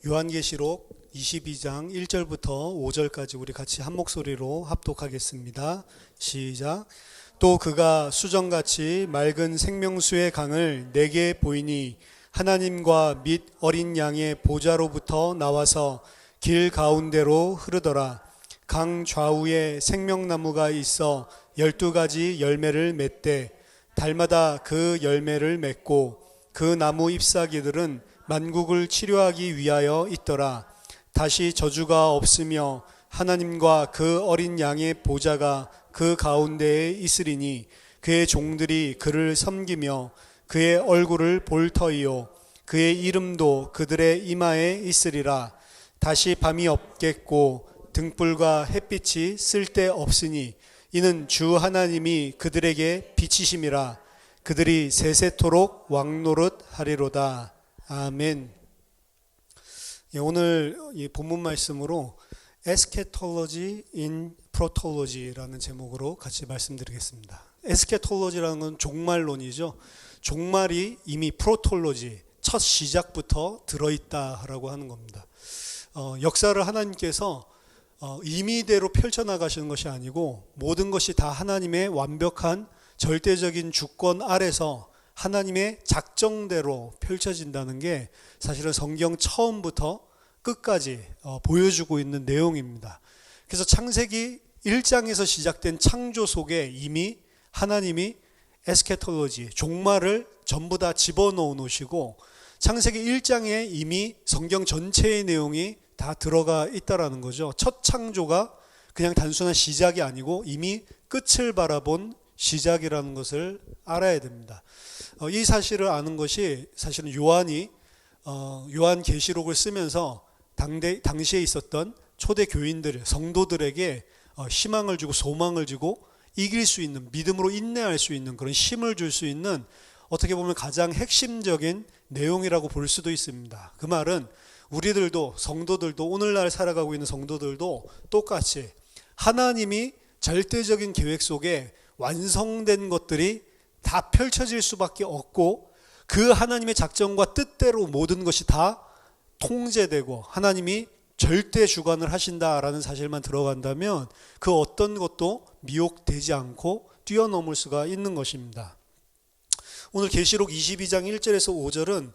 요한계시록 22장 1절부터 5절까지 우리 같이 한 목소리로 합독하겠습니다. 시작. 또 그가 수정같이 맑은 생명수의 강을 내게 보이니 하나님과 및 어린 양의 보좌로부터 나와서 길 가운데로 흐르더라. 강 좌우에 생명나무가 있어 12가지 열매를 맺되 달마다 그 열매를 맺고 그 나무 잎사귀들은 만국을 치료하기 위하여 있더라. 다시 저주가 없으며 하나님과 그 어린 양의 보좌가 그 가운데에 있으리니 그의 종들이 그를 섬기며 그의 얼굴을 볼 터이요 그의 이름도 그들의 이마에 있으리라. 다시 밤이 없겠고 등불과 햇빛이 쓸데없으니 이는 주 하나님이 그들에게 빛이심이라. 그들이 세세토록 왕노릇하리로다. 아멘. 오늘 이 본문 말씀으로 Eschatology in Protology라는 제목으로 같이 말씀드리겠습니다. Eschatology라는 건 종말론이죠. 종말이 이미 프로톨로지, 첫 시작부터 들어있다라고 하는 겁니다. 역사를 하나님께서 임의대로 펼쳐나가시는 것이 아니고 모든 것이 다 하나님의 완벽한 절대적인 주권 아래서 하나님의 작정대로 펼쳐진다는 게 사실은 성경 처음부터 끝까지 보여주고 있는 내용입니다. 그래서 창세기 1장에서 시작된 창조 속에 이미 하나님이 에스케톨로지, 종말을 전부 다 집어넣어 놓으시고 창세기 1장에 이미 성경 전체의 내용이 다 들어가 있다라는 거죠. 첫 창조가 그냥 단순한 시작이 아니고 이미 끝을 바라본 시작이라는 것을 알아야 됩니다. 이 사실을 아는 것이 사실은 요한이 요한계시록을 쓰면서 당시에 있었던 초대 교인들, 성도들에게 희망을 주고 소망을 주고 이길 수 있는, 믿음으로 인내할 수 있는 그런 힘을 줄 수 있는 어떻게 보면 가장 핵심적인 내용이라고 볼 수도 있습니다. 그 말은 우리들도, 성도들도, 오늘날 살아가고 있는 성도들도 똑같이 하나님이 절대적인 계획 속에 완성된 것들이 다 펼쳐질 수밖에 없고 그 하나님의 작정과 뜻대로 모든 것이 다 통제되고 하나님이 절대 주관을 하신다라는 사실만 들어간다면 그 어떤 것도 미혹되지 않고 뛰어넘을 수가 있는 것입니다. 오늘 계시록 22장 1절에서 5절은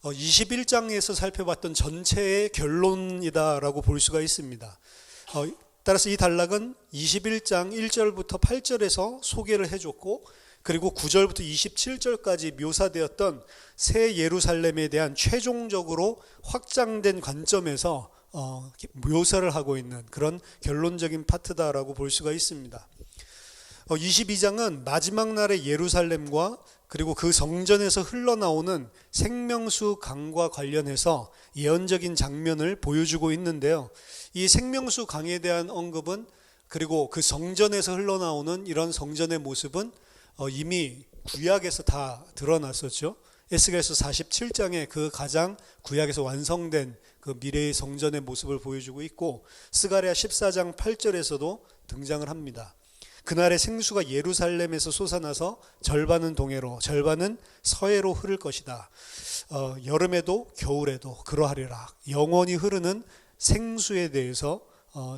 21장에서 살펴봤던 전체의 결론이다라고 볼 수가 있습니다. 따라서 이 단락은 21장 1절부터 8절에서 소개를 해줬고 그리고 9절부터 27절까지 묘사되었던 새 예루살렘에 대한 최종적으로 확장된 관점에서 묘사를 하고 있는 그런 결론적인 파트다라고 볼 수가 있습니다. 22장은 마지막 날의 예루살렘과 그리고 그 성전에서 흘러나오는 생명수 강과 관련해서 예언적인 장면을 보여주고 있는데요. 이 생명수 강에 대한 언급은 그리고 그 성전에서 흘러나오는 이런 성전의 모습은 이미 구약에서 다 드러났었죠. 에스겔서 47장에 그 가장 구약에서 완성된 그 미래의 성전의 모습을 보여주고 있고 스가랴 14장 8절에서도 등장을 합니다. 그날의 생수가 예루살렘에서 솟아나서 절반은 동해로 절반은 서해로 흐를 것이다. 여름에도 겨울에도 그러하리라. 영원히 흐르는 생수에 대해서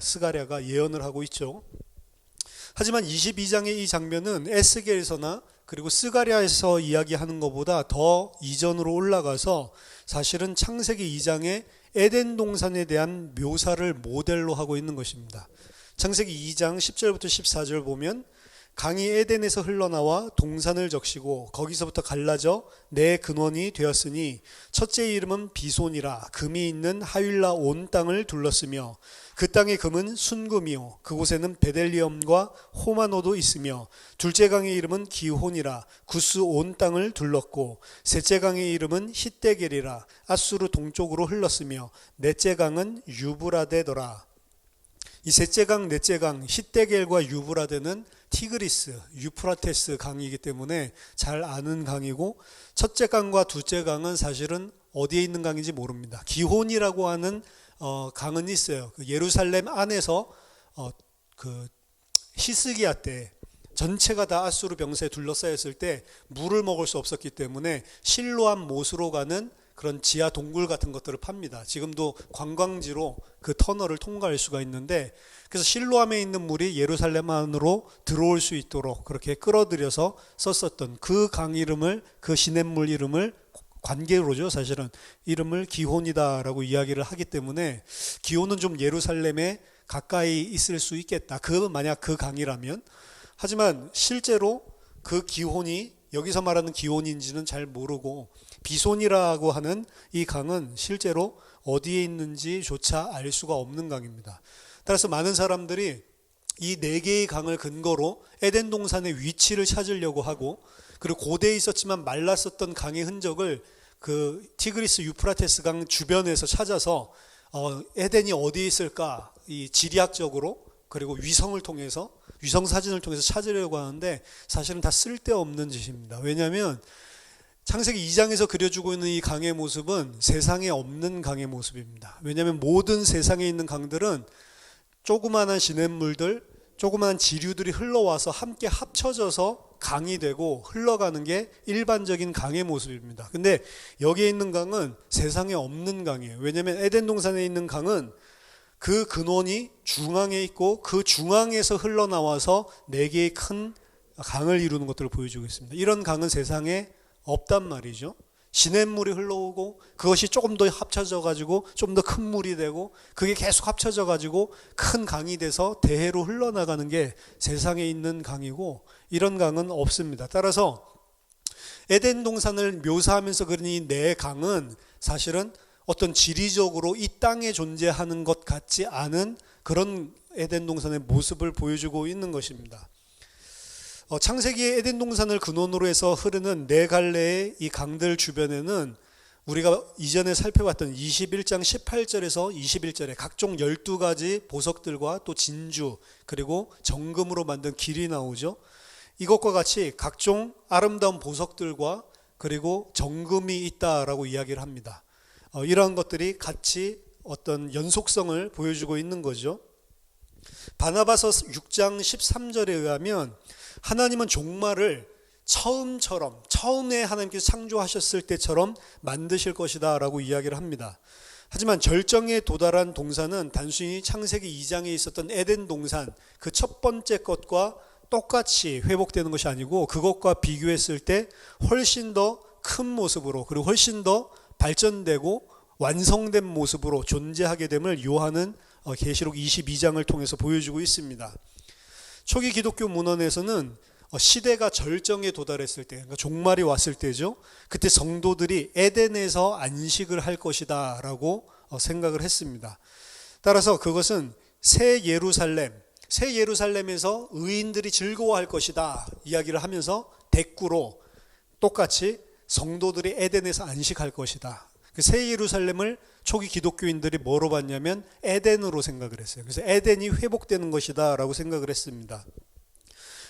스가랴가 예언을 하고 있죠. 하지만 22장의 이 장면은 에스겔서나 그리고 스가랴에서 이야기하는 것보다 더 이전으로 올라가서 사실은 창세기 2장의 에덴 동산에 대한 묘사를 모델로 하고 있는 것입니다. 창세기 2장 10절부터 14절 보면 강이 에덴에서 흘러나와 동산을 적시고 거기서부터 갈라져 내 근원이 되었으니 첫째 이름은 비손이라. 금이 있는 하윌라 온 땅을 둘렀으며 그 땅의 금은 순금이요 그곳에는 베델리엄과 호마노도 있으며 둘째 강의 이름은 기혼이라. 구스 온 땅을 둘렀고 셋째 강의 이름은 히데겔이라. 아수르 동쪽으로 흘렀으며 넷째 강은 유브라데더라. 이 셋째 강, 넷째 강, 히데겔과 유브라데는 티그리스, 유프라테스 강이기 때문에 잘 아는 강이고 첫째 강과 둘째 강은 사실은 어디에 있는 강인지 모릅니다. 기혼이라고 하는 강은 있어요. 그 예루살렘 안에서 그 히스기야 때 전체가 다 아수르 병사에 둘러싸였을 때 물을 먹을 수 없었기 때문에 실로암 못으로 가는 그런 지하 동굴 같은 것들을 팝니다. 지금도 관광지로 그 터널을 통과할 수가 있는데, 그래서 실로암에 있는 물이 예루살렘 안으로 들어올 수 있도록 그렇게 끌어들여서 썼었던 그 강 이름을, 그 시냇물 이름을 관계로죠. 사실은 이름을 기혼이다라고 이야기를 하기 때문에 기혼은 좀 예루살렘에 가까이 있을 수 있겠다. 만약 그 강이라면. 하지만 실제로 그 기혼이 여기서 말하는 기혼인지는 잘 모르고 비손이라고 하는 이 강은 실제로 어디에 있는지조차 알 수가 없는 강입니다. 따라서 많은 사람들이 이 네 개의 강을 근거로 에덴 동산의 위치를 찾으려고 하고, 그리고 고대에 있었지만 말랐었던 강의 흔적을 그 티그리스 유프라테스 강 주변에서 찾아서 에덴이 어디에 있을까, 이 지리학적으로 그리고 위성 사진을 통해서 찾으려고 하는데 사실은 다 쓸데없는 짓입니다. 왜냐하면 창세기 2장에서 그려주고 있는 이 강의 모습은 세상에 없는 강의 모습입니다. 왜냐하면 모든 세상에 있는 강들은 조그마한 시냇물들, 조그마한 지류들이 흘러와서 함께 합쳐져서 강이 되고 흘러가는 게 일반적인 강의 모습입니다. 근데 여기에 있는 강은 세상에 없는 강이에요. 왜냐하면 에덴 동산에 있는 강은 그 근원이 중앙에 있고 그 중앙에서 흘러나와서 네 개의 큰 강을 이루는 것들을 보여주고 있습니다. 이런 강은 세상에 없단 말이죠. 시냇물이 흘러오고 그것이 조금 더 합쳐져 가지고 좀 더 큰 물이 되고 그게 계속 합쳐져 가지고 큰 강이 돼서 대해로 흘러나가는 게 세상에 있는 강이고, 이런 강은 없습니다. 따라서 에덴 동산을 묘사하면서 그린 이 네 강은 사실은 어떤 지리적으로 이 땅에 존재하는 것 같지 않은 그런 에덴 동산의 모습을 보여주고 있는 것입니다. 창세기의 에덴 동산을 근원으로 해서 흐르는 네 갈래의 이 강들 주변에는 우리가 이전에 살펴봤던 21장 18절에서 21절에 각종 12가지 보석들과 또 진주 그리고 정금으로 만든 길이 나오죠. 이것과 같이 각종 아름다운 보석들과 그리고 정금이 있다라고 이야기를 합니다. 이러한 것들이 같이 어떤 연속성을 보여주고 있는 거죠. 바나바서 6장 13절에 의하면 하나님은 종말을 처음에 하나님께서 창조하셨을 때처럼 만드실 것이다 라고 이야기를 합니다. 하지만 절정에 도달한 동산은 단순히 창세기 2장에 있었던 에덴 동산 그 첫 번째 것과 똑같이 회복되는 것이 아니고 그것과 비교했을 때 훨씬 더 큰 모습으로 그리고 훨씬 더 발전되고 완성된 모습으로 존재하게 됨을 요한은 계시록 22장을 통해서 보여주고 있습니다. 초기 기독교 문헌에서는 시대가 절정에 도달했을 때, 그러니까 종말이 왔을 때죠. 그때 성도들이 에덴에서 안식을 할 것이다 라고 생각을 했습니다. 따라서 그것은 새 예루살렘에서 의인들이 즐거워할 것이다 이야기를 하면서 대꾸로 똑같이 성도들이 에덴에서 안식할 것이다. 그 새 예루살렘을 초기 기독교인들이 뭐로 봤냐면 에덴으로 생각을 했어요. 그래서 에덴이 회복되는 것이다 라고 생각을 했습니다.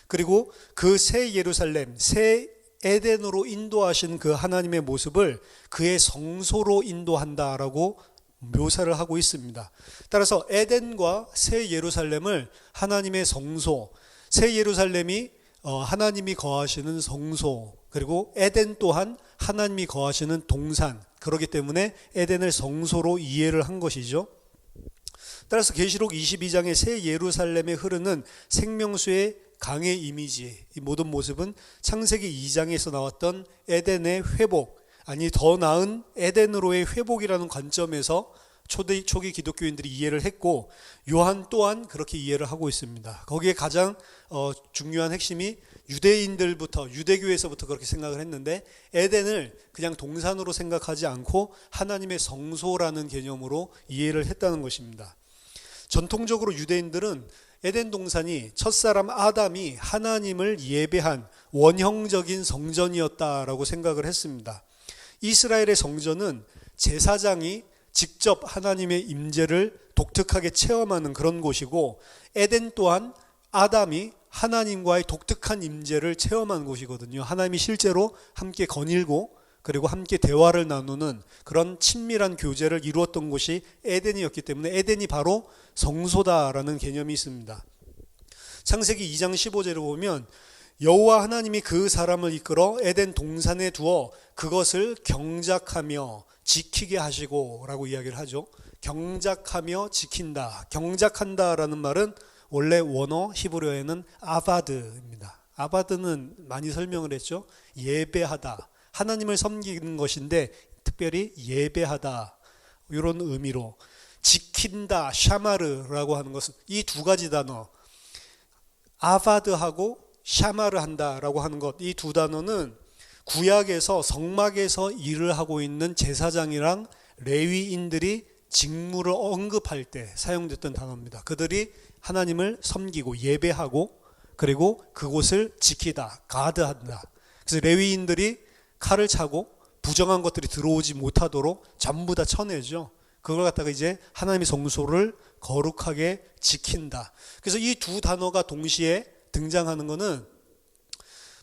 그리고 그 새 예루살렘, 새 에덴으로 인도하신 그 하나님의 모습을 그의 성소로 인도한다라고 묘사를 하고 있습니다. 따라서 에덴과 새 예루살렘을 하나님의 성소, 새 예루살렘이 하나님이 거하시는 성소, 그리고 에덴 또한 하나님이 거하시는 동산, 그렇기 때문에 에덴을 성소로 이해를 한 것이죠. 따라서 계시록 22장의 새 예루살렘에 흐르는 생명수의 강의 이미지, 이 모든 모습은 창세기 2장에서 나왔던 에덴의 회복, 아니 더 나은 에덴으로의 회복이라는 관점에서 초기 기독교인들이 이해를 했고, 요한 또한 그렇게 이해를 하고 있습니다. 거기에 가장 중요한 핵심이 유대교에서부터 그렇게 생각을 했는데, 에덴을 그냥 동산으로 생각하지 않고 하나님의 성소라는 개념으로 이해를 했다는 것입니다. 전통적으로 유대인들은 에덴 동산이 첫사람 아담이 하나님을 예배한 원형적인 성전이었다라고 생각을 했습니다. 이스라엘의 성전은 제사장이 직접 하나님의 임재를 독특하게 체험하는 그런 곳이고, 에덴 또한 아담이 하나님과의 독특한 임재를 체험한 곳이거든요. 하나님이 실제로 함께 거닐고 그리고 함께 대화를 나누는 그런 친밀한 교제를 이루었던 곳이 에덴이었기 때문에 에덴이 바로 성소다라는 개념이 있습니다. 창세기 2장 15절을 보면 여호와 하나님이 그 사람을 이끌어 에덴 동산에 두어 그것을 경작하며 지키게 하시고 라고 이야기를 하죠. 경작하며 지킨다. 경작한다라는 말은 원래 원어 히브리어에는 아바드입니다. 아바드는 많이 설명을 했죠. 예배하다. 하나님을 섬기는 것인데 특별히 예배하다. 이런 의미로 지킨다, 샤마르라고 하는 것은 이 두 가지 단어 아바드하고 샤마르 한다라고 하는 것, 이 두 단어는 구약에서 성막에서 일을 하고 있는 제사장이랑 레위인들이 직무를 언급할 때 사용됐던 단어입니다. 그들이 하나님을 섬기고 예배하고 그리고 그곳을 지키다, 가드한다. 그래서 레위인들이 칼을 차고 부정한 것들이 들어오지 못하도록 전부 다 쳐내죠. 그걸 갖다가 이제 하나님의 성소를 거룩하게 지킨다. 그래서 이 두 단어가 동시에 등장하는 것은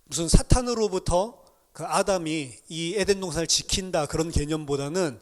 무슨 사탄으로부터 그 아담이 이 에덴 동산을 지킨다 그런 개념보다는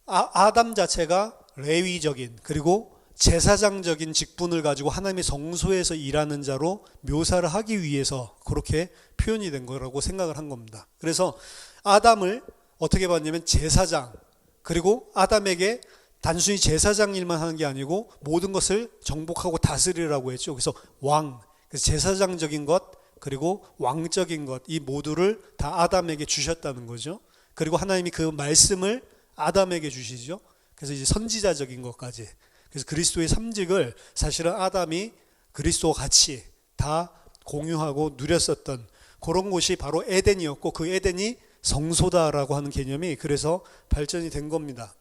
아담 자체가 레위적인 그리고 제사장적인 직분을 가지고 하나님의 성소에서 일하는 자로 묘사를 하기 위해서 그렇게 표현이 된 거라고 생각을 한 겁니다. 그래서 아담을 어떻게 봤냐면 제사장, 그리고 아담에게 단순히 제사장 일만 하는 게 아니고 모든 것을 정복하고 다스리라고 했죠. 그래서 왕, 그래서 제사장적인 것 그리고 왕적인 것, 이 모두를 다 아담에게 주셨다는 거죠. 그리고 하나님이 그 말씀을 아담에게 주시죠. 그래서 이제 선지자적인 것까지. 그래서 그리스도의 삼직을 사실은 아담이 그리스도와 같이 다 공유하고 누렸었던 그런 곳이 바로 에덴이었고, 그 에덴이 성소다라고 하는 개념이 그래서 발전이 된 겁니다.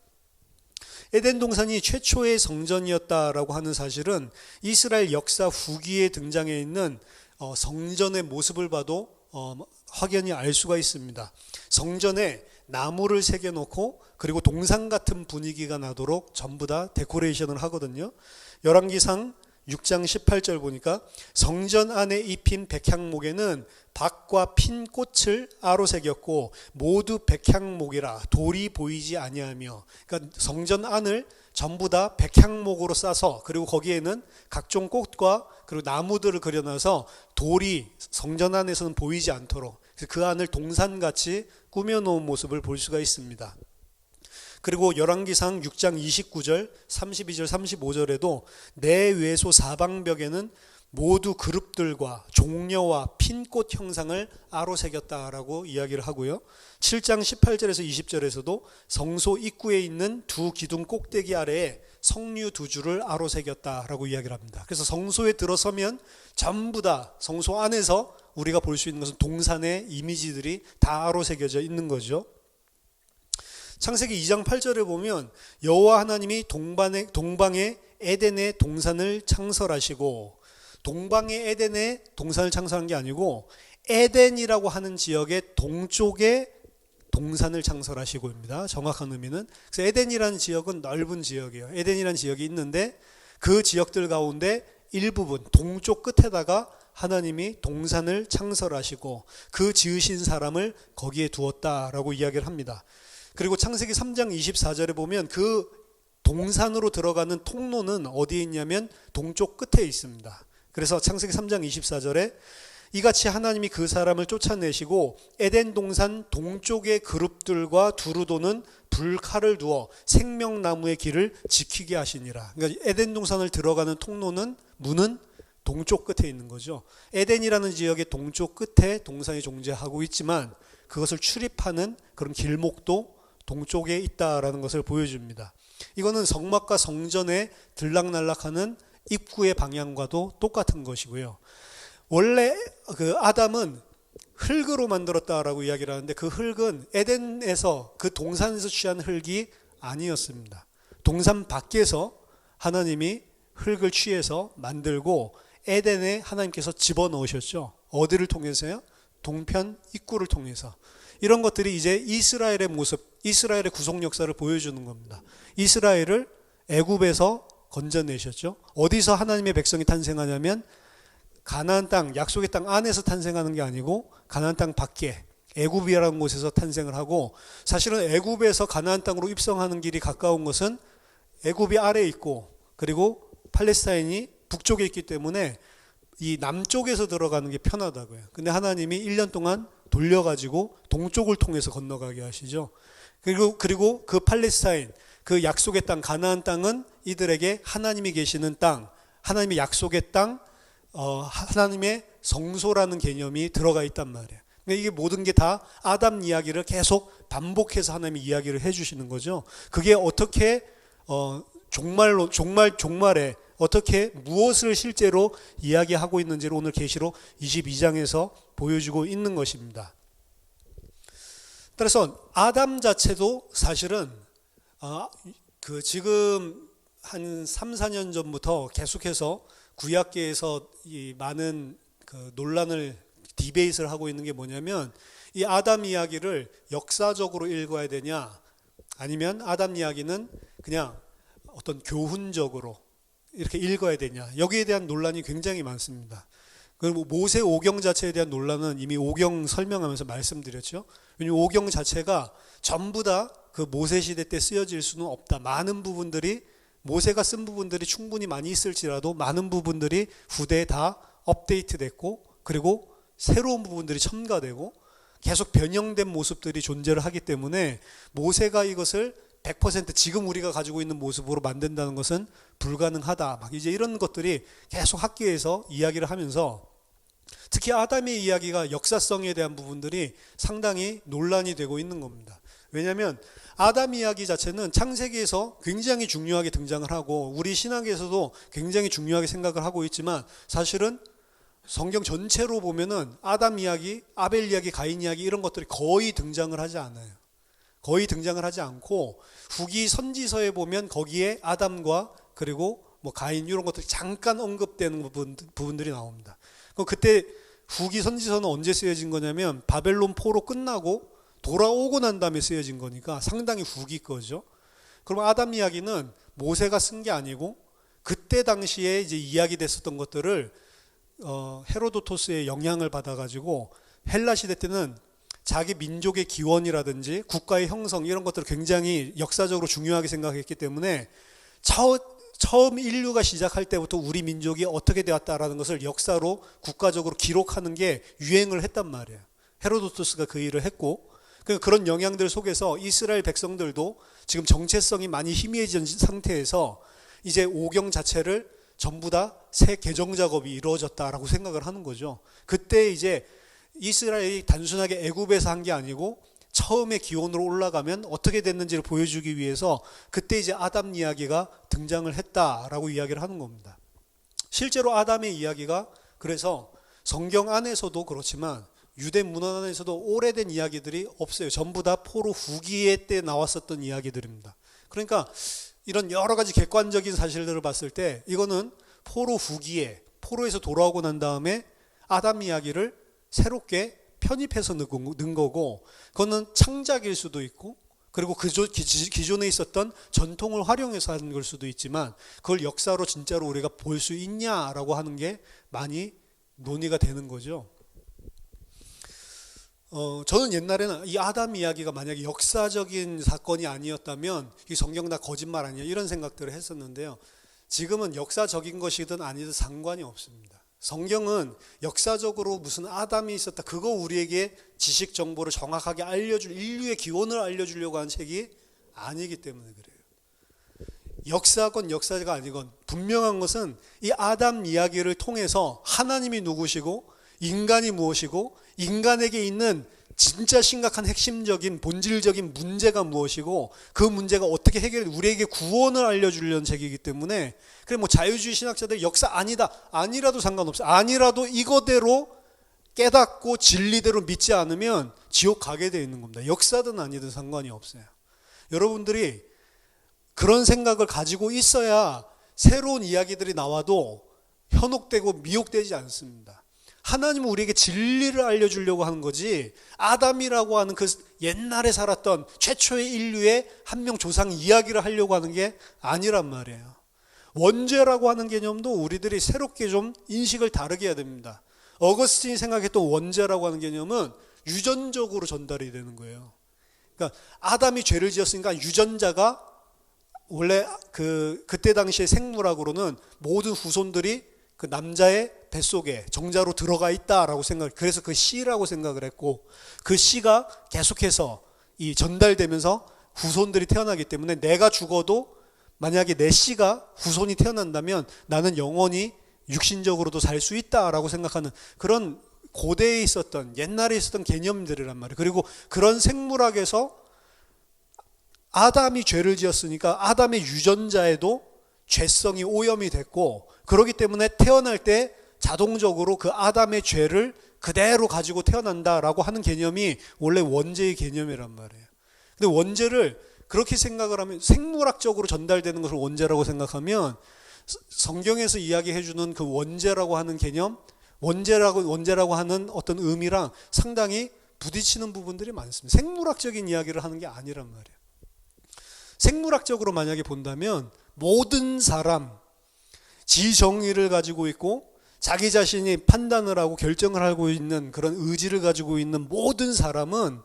에덴 동산이 최초의 성전이었다라고 하는 사실은 이스라엘 역사 후기에 등장해 있는 성전의 모습을 봐도 확연히 알 수가 있습니다. 성전에 나무를 새겨놓고 그리고 동상 같은 분위기가 나도록 전부 다 데코레이션을 하거든요. 열왕기상 6장 18절 보니까 성전 안에 입힌 백향목에는 박과 핀 꽃을 아로 새겼고 모두 백향목이라 돌이 보이지 아니하며, 그러니까 성전 안을 전부 다 백향목으로 싸서 그리고 거기에는 각종 꽃과 그리고 나무들을 그려놔서 돌이 성전 안에서는 보이지 않도록 그 안을 동산같이 꾸며놓은 모습을 볼 수가 있습니다. 그리고 열왕기상 6장 29절, 32절, 35절에도 내 외소 사방벽에는 모두 그룹들과 종려와 핀꽃 형상을 아로 새겼다라고 이야기를 하고요. 7장 18절에서 20절에서도 성소 입구에 있는 두 기둥 꼭대기 아래에 석류 두 줄을 아로 새겼다라고 이야기를 합니다. 그래서 성소에 들어서면 전부 다 성소 안에서 우리가 볼 수 있는 것은 동산의 이미지들이 다 아로 새겨져 있는 거죠. 창세기 2장 8절에 보면 여호와 하나님이 동방의 에덴의 동산을 창설하시고, 동방의 에덴의 동산을 창설한 게 아니고 에덴이라고 하는 지역의 동쪽에 동산을 창설하시고입니다. 정확한 의미는. 그래서 에덴이라는 지역은 넓은 지역이에요. 에덴이라는 지역이 있는데 그 지역들 가운데 일부분 동쪽 끝에다가 하나님이 동산을 창설하시고 그 지으신 사람을 거기에 두었다라고 이야기를 합니다. 그리고 창세기 3장 24절에 보면 그 동산으로 들어가는 통로는 어디에 있냐면 동쪽 끝에 있습니다. 그래서 창세기 3장 24절에 이같이 하나님이 그 사람을 쫓아내시고 에덴 동산 동쪽의 그룹들과 두루 도는 불칼을 두어 생명나무의 길을 지키게 하시니라. 그러니까 에덴 동산을 들어가는 통로는, 문은 동쪽 끝에 있는 거죠. 에덴이라는 지역의 동쪽 끝에 동산이 존재하고 있지만 그것을 출입하는 그런 길목도 동쪽에 있다라는 것을 보여줍니다. 이거는 성막과 성전에 들락날락하는 입구의 방향과도 똑같은 것이고요. 원래 그 아담은 흙으로 만들었다라고 이야기를 하는데 그 흙은 에덴에서 그 동산에서 취한 흙이 아니었습니다. 동산 밖에서 하나님이 흙을 취해서 만들고 에덴에 하나님께서 집어넣으셨죠. 어디를 통해서요? 동편 입구를 통해서. 이런 것들이 이제 이스라엘의 모습, 이스라엘의 구속 역사를 보여주는 겁니다. 이스라엘을 애굽에서 건져내셨죠. 어디서 하나님의 백성이 탄생하냐면 가나안 땅, 약속의 땅 안에서 탄생하는 게 아니고 가나안 땅 밖에 애굽이라는 곳에서 탄생을 하고, 사실은 애굽에서 가나안 땅으로 입성하는 길이 가까운 것은 애굽이 아래에 있고 그리고 팔레스타인이 북쪽에 있기 때문에 이 남쪽에서 들어가는 게 편하다고요. 근데 하나님이 1년 동안 돌려가지고 동쪽을 통해서 건너가게 하시죠. 그리고 그 팔레스타인, 그 약속의 땅, 가나안 땅은 이들에게 하나님이 계시는 땅, 하나님의 약속의 땅, 하나님의 성소라는 개념이 들어가 있단 말이에요. 그러니까 이게 모든 게 다 아담 이야기를 계속 반복해서 하나님이 이야기를 해주시는 거죠. 그게 어떻게 종말에 어떻게 무엇을 실제로 이야기하고 있는지를 오늘 계시록 22장에서 보여주고 있는 것입니다. 따라서 아담 자체도 사실은 지금 한 3, 4년 전부터 계속해서 구약계에서 이 많은 그 논란을 디베이트를 하고 있는 게 뭐냐면 이 아담 이야기를 역사적으로 읽어야 되냐 아니면 아담 이야기는 그냥 어떤 교훈적으로 이렇게 읽어야 되냐, 여기에 대한 논란이 굉장히 많습니다. 그리고 모세 오경 자체에 대한 논란은 이미 오경 설명하면서 말씀드렸죠. 왜냐하면 오경 자체가 전부 다 그 모세 시대 때 쓰여질 수는 없다. 많은 부분들이 모세가 쓴 부분들이 충분히 많이 있을지라도 많은 부분들이 후대에 다 업데이트 됐고 그리고 새로운 부분들이 첨가되고 계속 변형된 모습들이 존재를 하기 때문에 모세가 이것을 100% 지금 우리가 가지고 있는 모습으로 만든다는 것은 불가능하다. 막 이제 이런 것들이 계속 학계에서 이야기를 하면서 특히 아담의 이야기가 역사성에 대한 부분들이 상당히 논란이 되고 있는 겁니다. 왜냐하면 아담 이야기 자체는 창세기에서 굉장히 중요하게 등장을 하고 우리 신학에서도 굉장히 중요하게 생각을 하고 있지만 사실은 성경 전체로 보면은 아담 이야기, 아벨 이야기, 가인 이야기 이런 것들이 거의 등장을 하지 않아요. 거의 등장을 하지 않고 후기 선지서에 보면 거기에 아담과 그리고 뭐 가인 이런 것들이 잠깐 언급되는 부분들이 나옵니다. 그때 후기 선지서는 언제 쓰여진 거냐면 바벨론 포로 끝나고 돌아오고 난 다음에 쓰여진 거니까 상당히 후기 거죠. 그럼 아담 이야기는 모세가 쓴 게 아니고 그때 당시에 이제 이야기됐었던 것들을 헤로도토스의 영향을 받아가지고 헬라 시대 때는 자기 민족의 기원이라든지 국가의 형성 이런 것들을 굉장히 역사적으로 중요하게 생각했기 때문에 처음 인류가 시작할 때부터 우리 민족이 어떻게 되었다라는 것을 역사로 국가적으로 기록하는 게 유행을 했단 말이에요. 헤로도토스가 그 일을 했고 그런 영향들 속에서 이스라엘 백성들도 지금 정체성이 많이 희미해진 상태에서 이제 오경 자체를 전부 다 새 개정 작업이 이루어졌다라고 생각을 하는 거죠. 그때 이제 이스라엘이 단순하게 애굽에서 한 게 아니고 처음에 기원으로 올라가면 어떻게 됐는지를 보여주기 위해서 그때 이제 아담 이야기가 등장을 했다라고 이야기를 하는 겁니다. 실제로 아담의 이야기가 그래서 성경 안에서도 그렇지만 유대 문헌 안에서도 오래된 이야기들이 없어요. 전부 다 포로 후기에 때 나왔었던 이야기들입니다. 그러니까 이런 여러 가지 객관적인 사실들을 봤을 때 이거는 포로 후기에 포로에서 돌아오고 난 다음에 아담 이야기를 새롭게 편입해서 넣은 거고 그거는 창작일 수도 있고 그리고 기존에 있었던 전통을 활용해서 하는 걸 수도 있지만 그걸 역사로 진짜로 우리가 볼 수 있냐라고 하는 게 많이 논의가 되는 거죠. 저는 옛날에는 이 아담 이야기가 만약에 역사적인 사건이 아니었다면 이 성경 다 거짓말 아니야 이런 생각들을 했었는데요. 지금은 역사적인 것이든 아니든 상관이 없습니다. 성경은 역사적으로 무슨 아담이 있었다 그거 우리에게 지식 정보를 정확하게 알려줄 인류의 기원을 알려주려고 하는 책이 아니기 때문에 그래요. 역사건 역사가 아니건 분명한 것은 이 아담 이야기를 통해서 하나님이 누구시고 인간이 무엇이고 인간에게 있는 진짜 심각한 핵심적인 본질적인 문제가 무엇이고 그 문제가 어떻게 우리에게 구원을 알려주려는 책이기 때문에 그래 뭐 자유주의 신학자들 역사 아니라도 상관없어요. 아니라도 이거대로 깨닫고 진리대로 믿지 않으면 지옥 가게 되어 있는 겁니다. 역사든 아니든 상관이 없어요. 여러분들이 그런 생각을 가지고 있어야 새로운 이야기들이 나와도 현혹되고 미혹되지 않습니다. 하나님은 우리에게 진리를 알려주려고 하는 거지 아담이라고 하는 그 옛날에 살았던 최초의 인류의 한 명 조상 이야기를 하려고 하는 게 아니란 말이에요. 원죄라고 하는 개념도 우리들이 새롭게 좀 인식을 다르게 해야 됩니다. 어거스틴이 생각했던 원죄라고 하는 개념은 유전적으로 전달이 되는 거예요. 그러니까 아담이 죄를 지었으니까 유전자가 원래 그때 당시의 생물학으로는 모든 후손들이 그 남자의 뱃속에 정자로 들어가 있다라고 그래서 그 씨라고 생각을 했고 그 씨가 계속해서 이 전달되면서 후손들이 태어나기 때문에 내가 죽어도 만약에 내 씨가 후손이 태어난다면 나는 영원히 육신적으로도 살 수 있다라고 생각하는 그런 고대에 있었던 옛날에 있었던 개념들이란 말이에요. 그리고 그런 생물학에서 아담이 죄를 지었으니까 아담의 유전자에도 죄성이 오염이 됐고 그렇기 때문에 태어날 때 자동적으로 그 아담의 죄를 그대로 가지고 태어난다라고 하는 개념이 원래 원죄의 개념이란 말이에요. 근데 원죄를 그렇게 생각을 하면 생물학적으로 전달되는 것을 원죄라고 생각하면 성경에서 이야기해주는 그 원죄라고 하는 개념, 원죄라고 하는 어떤 의미랑 상당히 부딪히는 부분들이 많습니다. 생물학적인 이야기를 하는 게 아니란 말이에요. 생물학적으로 만약에 본다면 모든 사람, 지정의를 가지고 있고 자기 자신이 판단을 하고 결정을 하고 있는 그런 의지를 가지고 있는 모든 사람은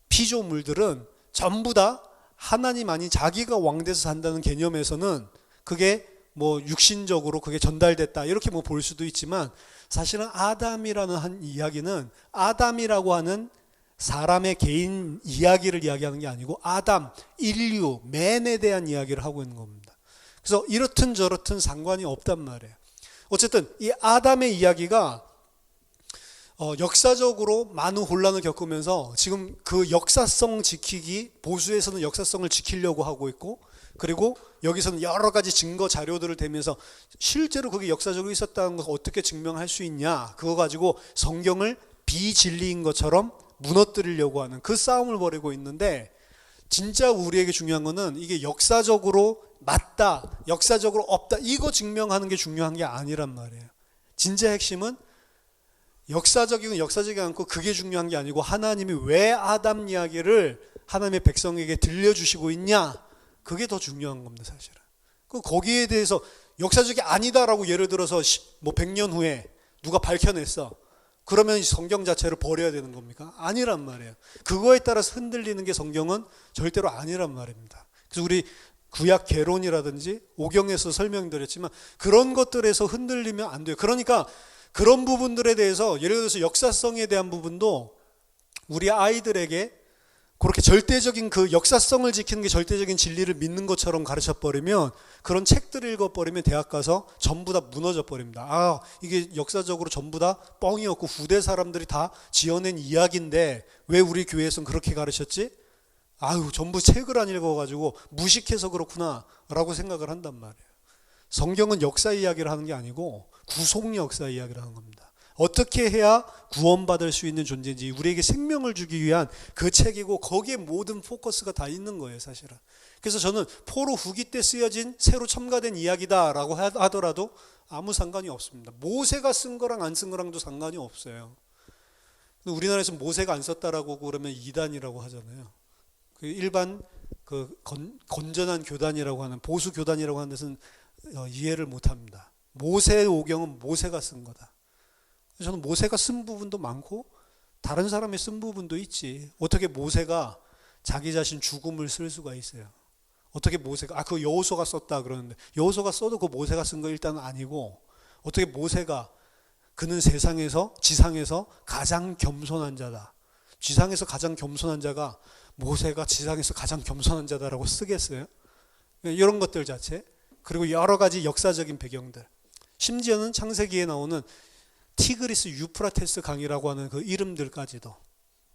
피조물들은 전부 다 하나님 아닌 자기가 왕돼서 산다는 개념에서는 그게 뭐 육신적으로 그게 전달됐다 이렇게 뭐 볼 수도 있지만 사실은 아담이라는 한 이야기는 아담이라고 하는 사람의 개인 이야기를 이야기하는 게 아니고 아담, 인류, 맨에 대한 이야기를 하고 있는 겁니다. 그래서 이렇든 저렇든 상관이 없단 말이에요. 어쨌든 이 아담의 이야기가 역사적으로 많은 혼란을 겪으면서 지금 그 역사성 지키기, 보수에서는 역사성을 지키려고 하고 있고 그리고 여기서는 여러 가지 증거 자료들을 대면서 실제로 그게 역사적으로 있었다는 것을 어떻게 증명할 수 있냐 그거 가지고 성경을 비진리인 것처럼 무너뜨리려고 하는 그 싸움을 벌이고 있는데 진짜 우리에게 중요한 거는 이게 역사적으로 맞다, 역사적으로 없다 이거 증명하는 게 중요한 게 아니란 말이에요. 진짜 핵심은 역사적이고 역사적이지 않고 그게 중요한 게 아니고 하나님이 왜 아담 이야기를 하나님의 백성에게 들려주시고 있냐 그게 더 중요한 겁니다. 사실은 거기에 대해서 역사적이 아니다라고 예를 들어서 뭐 100년 후에 누가 밝혀냈어 그러면 성경 자체를 버려야 되는 겁니까? 아니란 말이에요. 그거에 따라서 흔들리는 게 성경은 절대로 아니란 말입니다. 그래서 우리 구약 개론이라든지 오경에서 설명드렸지만 그런 것들에서 흔들리면 안 돼요. 그러니까 그런 부분들에 대해서 예를 들어서 역사성에 대한 부분도 우리 아이들에게 그렇게 절대적인 그 역사성을 지키는 게 절대적인 진리를 믿는 것처럼 가르쳐 버리면 그런 책들을 읽어 버리면 대학 가서 전부 다 무너져 버립니다. 아, 이게 역사적으로 전부 다 뻥이었고 후대 사람들이 다 지어낸 이야기인데 왜 우리 교회에서는 그렇게 가르쳤지? 아유, 전부 책을 안 읽어가지고 무식해서 그렇구나 라고 생각을 한단 말이에요. 성경은 역사 이야기를 하는 게 아니고 구속 역사 이야기를 하는 겁니다. 어떻게 해야 구원받을 수 있는 존재인지 우리에게 생명을 주기 위한 그 책이고 거기에 모든 포커스가 다 있는 거예요, 사실은. 그래서 저는 포로 후기 때 쓰여진 새로 첨가된 이야기다라고 하더라도 아무 상관이 없습니다. 모세가 쓴 거랑 안 쓴 거랑도 상관이 없어요. 우리나라에서 모세가 안 썼다라고 그러면 이단이라고 하잖아요. 그 일반 그 건전한 교단이라고 하는 보수 교단이라고 하는 데서는 이해를 못합니다. 모세 오경은 모세가 쓴 거다. 저는 모세가 쓴 부분도 많고 다른 사람이 쓴 부분도 있지. 어떻게 모세가 자기 자신 죽음을 쓸 수가 있어요? 어떻게 모세가 그거 여호수아가 썼다 그러는데 여호수아가 써도 그 모세가 쓴 거 일단 아니고 어떻게 모세가 그는 지상에서 가장 겸손한 자다. 지상에서 가장 겸손한 자가 모세가 지상에서 가장 겸손한 자다라고 쓰겠어요? 이런 것들 자체 그리고 여러 가지 역사적인 배경들 심지어는 창세기에 나오는 티그리스 유프라테스 강이라고 하는 그 이름들까지도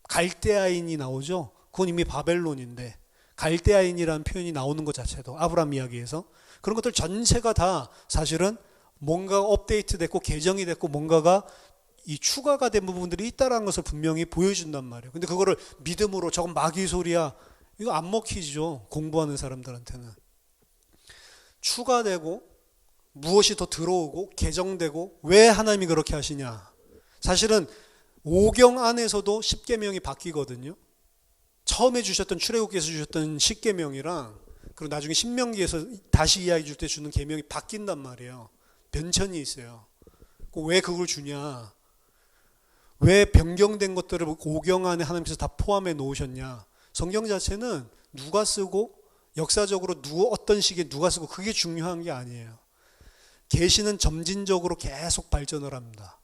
갈대아인이 나오죠. 그건 이미 바벨론인데 갈대아인이라는 표현이 나오는 것 자체도 아브라함 이야기에서 그런 것들 전체가 다 사실은 뭔가 업데이트됐고 개정이 됐고 뭔가가 이 추가가 된 부분들이 있다는 것을 분명히 보여준단 말이에요. 근데 그거를 믿음으로 저건 마귀 소리야 이거 안 먹히죠. 공부하는 사람들한테는 추가되고 무엇이 더 들어오고 개정되고 왜 하나님이 그렇게 하시냐. 사실은 오경 안에서도 10계명이 바뀌거든요. 처음에 주셨던 출애굽기에서 주셨던 10계명이랑 그리고 나중에 신명기에서 다시 이야기 줄 때 주는 계명이 바뀐단 말이에요. 변천이 있어요. 왜 그걸 주냐. 왜 변경된 것들을 오경 안에 하나님께서 다 포함해 놓으셨냐. 성경 자체는 누가 쓰고 역사적으로 어떤 시기에 누가 쓰고 그게 중요한 게 아니에요. 계시는 점진적으로 계속 발전을 합니다.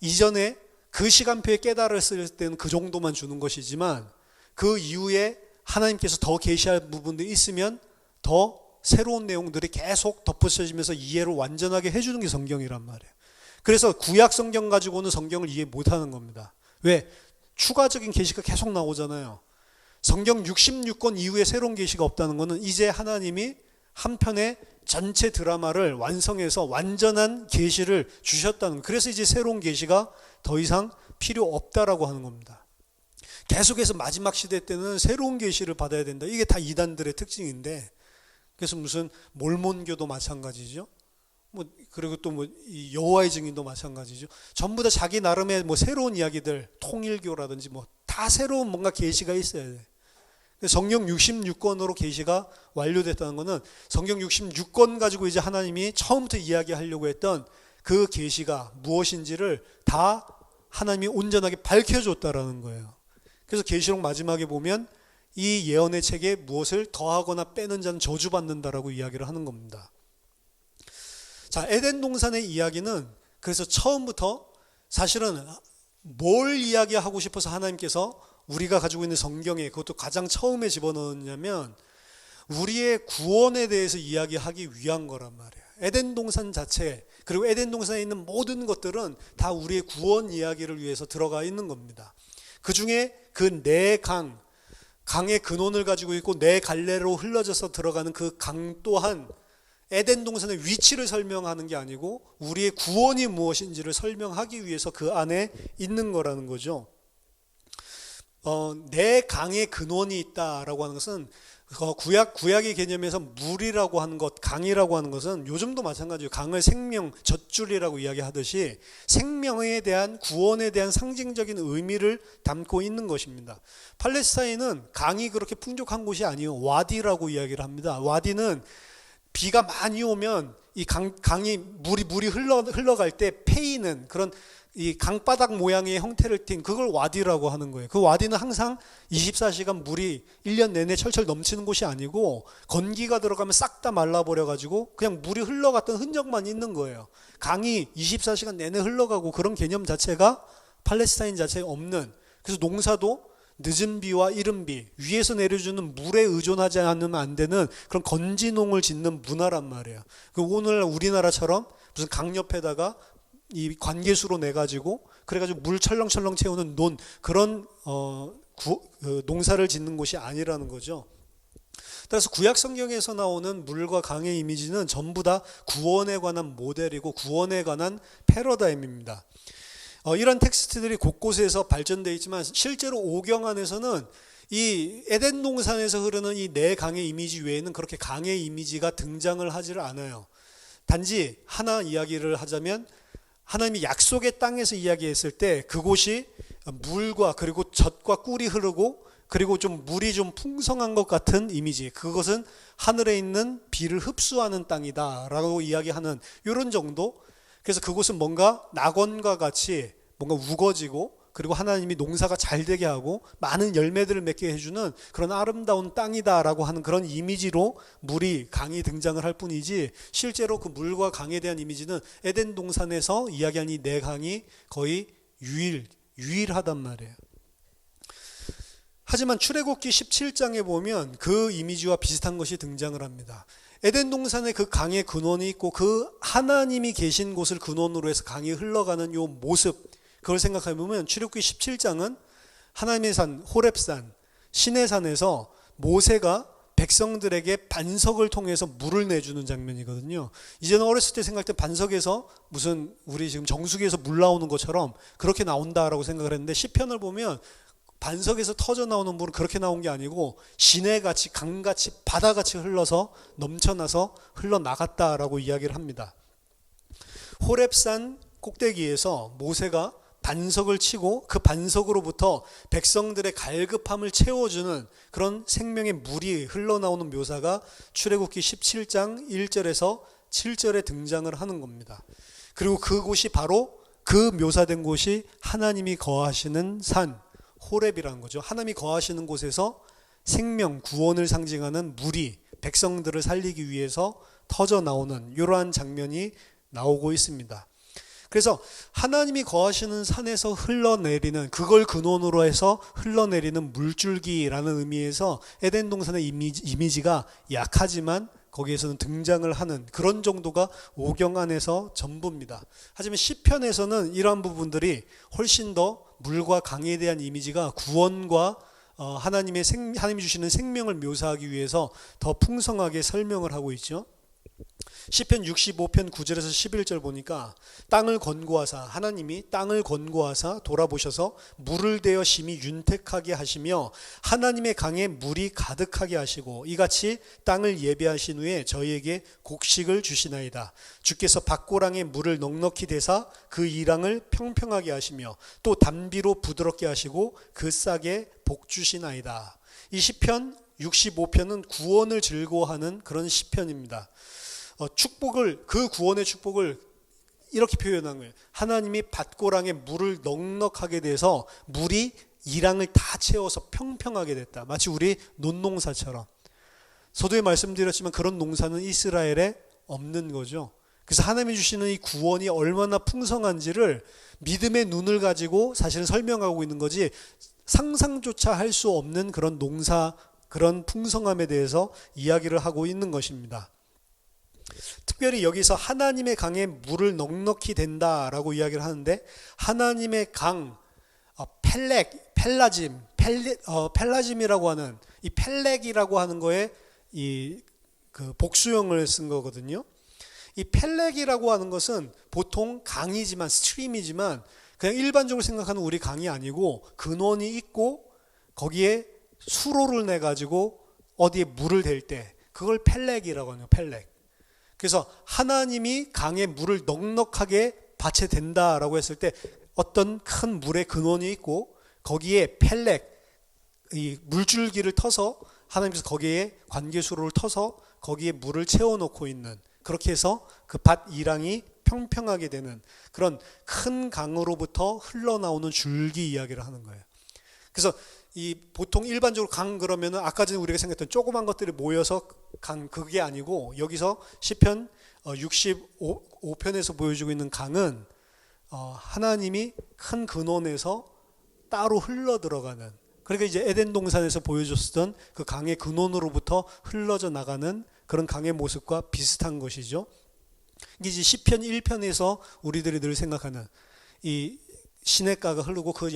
이전에 그 시간표에 깨달았을 때는 그 정도만 주는 것이지만 그 이후에 하나님께서 더 계시할 부분들이 있으면 더 새로운 내용들이 계속 덧붙여지면서 이해를 완전하게 해주는 게 성경이란 말이에요. 그래서 구약 성경 가지고는 성경을 이해 못하는 겁니다. 왜? 추가적인 계시가 계속 나오잖아요. 성경 66권 이후에 새로운 계시가 없다는 것은 이제 하나님이 한 편의 전체 드라마를 완성해서 완전한 계시를 주셨다는 거예요. 그래서 이제 새로운 계시가 더 이상 필요 없다라고 하는 겁니다. 계속해서 마지막 시대 때는 새로운 계시를 받아야 된다. 이게 다 이단들의 특징인데, 그래서 무슨 몰몬교도 마찬가지죠. 그리고 또 이 여호와의 증인도 마찬가지죠. 전부 다 자기 나름의 새로운 이야기들, 통일교라든지 다 새로운 뭔가 계시가 있어야 돼. 성경 66권으로 계시가 완료됐다는 것은 성경 66권 가지고 이제 하나님이 처음부터 이야기하려고 했던 그 계시가 무엇인지를 다 하나님이 온전하게 밝혀줬다라는 거예요. 그래서 계시록 마지막에 보면 이 예언의 책에 무엇을 더하거나 빼는 자는 저주받는다라고 이야기를 하는 겁니다. 자, 에덴 동산의 이야기는 그래서 처음부터 사실은 뭘 이야기하고 싶어서 하나님께서 우리가 가지고 있는 성경에 그것도 가장 처음에 집어넣었냐면 우리의 구원에 대해서 이야기하기 위한 거란 말이에요. 에덴 동산 자체, 그리고 에덴 동산에 있는 모든 것들은 다 우리의 구원 이야기를 위해서 들어가 있는 겁니다. 그 중에 그 네 강의 근원을 가지고 있고 네 갈래로 흘러져서 들어가는 그 강 또한 에덴 동산의 위치를 설명하는 게 아니고 우리의 구원이 무엇인지를 설명하기 위해서 그 안에 있는 거라는 거죠. 내 강의 근원이 있다라고 하는 것은 구약의 개념에서 물이라고 하는 것, 강이라고 하는 것은 요즘도 마찬가지예요. 강을 생명, 젖줄이라고 이야기하듯이 생명에 대한 구원에 대한 상징적인 의미를 담고 있는 것입니다. 팔레스타인은 강이 그렇게 풍족한 곳이 아니에요. 와디라고 이야기를 합니다. 와디는 비가 많이 오면 이 강이 물이 흘러갈 때 패이는 그런 이 강바닥 모양의 형태를 띈 그걸 와디라고 하는 거예요. 그 와디는 항상 24시간 물이 1년 내내 철철 넘치는 곳이 아니고 건기가 들어가면 싹 다 말라버려 가지고 그냥 물이 흘러갔던 흔적만 있는 거예요. 강이 24시간 내내 흘러가고 그런 개념 자체가 팔레스타인 자체에 없는, 그래서 농사도 늦은 비와 이른 비, 위에서 내려주는 물에 의존하지 않으면 안 되는 그런 건지농을 짓는 문화란 말이에요. 오늘 우리나라처럼 무슨 강 옆에다가 이 관계수로 내가지고 그래가지고 물 철렁철렁 채우는 그런 농사를 짓는 곳이 아니라는 거죠. 따라서 구약 성경에서 나오는 물과 강의 이미지는 전부 다 구원에 관한 모델이고 구원에 관한 패러다임입니다. 이런 텍스트들이 곳곳에서 발전되어 있지만 실제로 오경 안에서는 이 에덴 동산에서 흐르는 이 네 강의 이미지 외에는 그렇게 강의 이미지가 등장을 하지를 않아요. 단지 하나 이야기를 하자면 하나님이 약속의 땅에서 이야기했을 때 그곳이 물과 그리고 젖과 꿀이 흐르고 그리고 좀 물이 좀 풍성한 것 같은 이미지, 그것은 하늘에 있는 비를 흡수하는 땅이다라고 이야기하는 이런 정도. 그래서 그곳은 뭔가 낙원과 같이 뭔가 우거지고 그리고 하나님이 농사가 잘 되게 하고 많은 열매들을 맺게 해주는 그런 아름다운 땅이다라고 하는 그런 이미지로 강이 등장을 할 뿐이지 실제로 그 물과 강에 대한 이미지는 에덴 동산에서 이야기한 이 네 강이 거의 유일하단 말이에요. 하지만 출애굽기 17장에 보면 그 이미지와 비슷한 것이 등장을 합니다. 에덴 동산에 그 강의 근원이 있고 그 하나님이 계신 곳을 근원으로 해서 강이 흘러가는 요 모습, 그걸 생각해 보면 출애굽기 17장은 하나님의 산 호렙산 신의 산에서 모세가 백성들에게 반석을 통해서 물을 내주는 장면이거든요. 이제는 어렸을 때 생각할 때 반석에서 무슨 우리 지금 정수기에서 물 나오는 것처럼 그렇게 나온다라고 생각을 했는데 시편을 보면 반석에서 터져 나오는 물은 그렇게 나온 게 아니고 시내같이 강같이 바다같이 흘러서 넘쳐나서 흘러나갔다라고 이야기를 합니다. 호렙산 꼭대기에서 모세가 반석을 치고 그 반석으로부터 백성들의 갈급함을 채워주는 그런 생명의 물이 흘러나오는 묘사가 출애굽기 17장 1절에서 7절에 등장을 하는 겁니다. 그리고 그곳이 바로 그 묘사된 곳이 하나님이 거하시는 산 호렙이라는 거죠. 하나님이 거하시는 곳에서 생명, 구원을 상징하는 물이 백성들을 살리기 위해서 터져 나오는 이러한 장면이 나오고 있습니다. 그래서 하나님이 거하시는 산에서 흘러내리는, 그걸 근원으로 해서 흘러내리는 물줄기라는 의미에서 에덴 동산의 이미지가 약하지만 거기에서는 등장을 하는 그런 정도가 오경 안에서 전부입니다. 하지만 시편에서는 이러한 부분들이 훨씬 더 물과 강에 대한 이미지가 구원과 하나님이 주시는 생명을 묘사하기 위해서 더 풍성하게 설명을 하고 있죠. 시편 65편 9절에서 11절 보니까 땅을 권고하사, 하나님이 땅을 권고하사 돌아보셔서 물을 대어 심히 윤택하게 하시며 하나님의 강에 물이 가득하게 하시고 이같이 땅을 예배하신 후에 저희에게 곡식을 주시나이다. 주께서 밭고랑에 물을 넉넉히 대사 그 이랑을 평평하게 하시며 또 단비로 부드럽게 하시고 그 싹에 복 주시나이다. 이 시편 65편은 구원을 즐거워하는 그런 시편입니다. 축복을, 그 구원의 축복을 이렇게 표현한 거예요. 하나님이 밭고랑에 물을 넉넉하게 돼서 물이 이랑을 다 채워서 평평하게 됐다. 마치 우리 논농사처럼. 서두에 말씀드렸지만 그런 농사는 이스라엘에 없는 거죠. 그래서 하나님이 주시는 이 구원이 얼마나 풍성한지를 믿음의 눈을 가지고 사실은 설명하고 있는 거지, 상상조차 할 수 없는 그런 농사, 그런 풍성함에 대해서 이야기를 하고 있는 것입니다. 특별히 여기서 하나님의 강에 물을 넉넉히 댄다라고 이야기를 하는데, 하나님의 강, 펠라짐이라고 하는, 이 펠렉이라고 하는 거에 그 복수형을 쓴 거거든요. 이 펠렉이라고 하는 것은 보통 강이지만, 스트림이지만 그냥 일반적으로 생각하는 우리 강이 아니고 근원이 있고 거기에 수로를 내 가지고 어디에 물을 댈 때 그걸 펠렉이라고 하네요. 펠렉. 그래서 하나님이 강에 물을 넉넉하게 밭에 댄다라고 했을 때 어떤 큰 물의 근원이 있고 거기에 펠렉, 이 물줄기를 터서 하나님께서 거기에 관계수로를 터서 거기에 물을 채워놓고 있는, 그렇게 해서 그 밭 이랑이 평평하게 되는 그런 큰 강으로부터 흘러나오는 줄기 이야기를 하는 거예요. 그래서 이 보통 일반적으로 강 그러면은 아까 전에 우리가 생각했던 조그만 것들이 모여서 강, 그게 아니고 여기서 시편 65편에서 보여주고 있는 강은 하나님이 큰 근원에서 따로 흘러 들어가는, 그러니까 이제 에덴 동산에서 보여줬던 그 강의 근원으로부터 흘러져 나가는 그런 강의 모습과 비슷한 것이죠. 이게 이제 시편 1편에서 우리들이 늘 생각하는 이 시냇가가 흐르고 그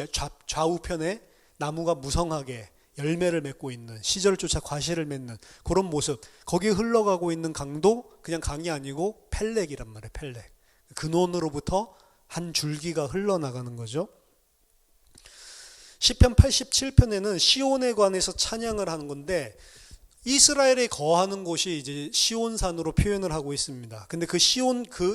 좌우편에 나무가 무성하게 열매를 맺고 있는, 시절을 쫓아 과실을 맺는 그런 모습, 거기에 흘러가고 있는 강도 그냥 강이 아니고 펠렉이란 말이에요. 펠렉. 근원으로부터 한 줄기가 흘러나가는 거죠. 시편 87편에는 시온에 관해서 찬양을 하는 건데, 이스라엘에 거하는 곳이 이제 시온산으로 표현을 하고 있습니다. 근데 그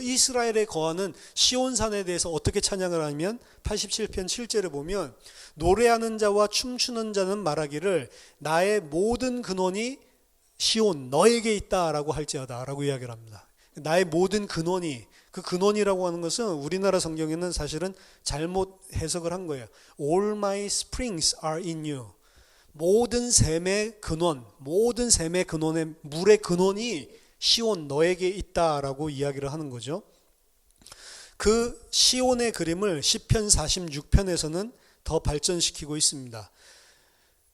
이스라엘에 거하는 시온산에 대해서 어떻게 찬양을 하냐면 87편 7절에 보면 노래하는 자와 춤추는 자는 말하기를 나의 모든 근원이 시온 너에게 있다라고 할지어다라고 이야기를 합니다. 나의 모든 근원이, 그 근원이라고 하는 것은 우리나라 성경에는 사실은 잘못 해석을 한 거예요. All my springs are in you. 모든 샘의 근원, 모든 샘의 근원의 물의 근원이 시온 너에게 있다라고 이야기를 하는 거죠. 그 시온의 그림을 시편 46편에서는 더 발전시키고 있습니다.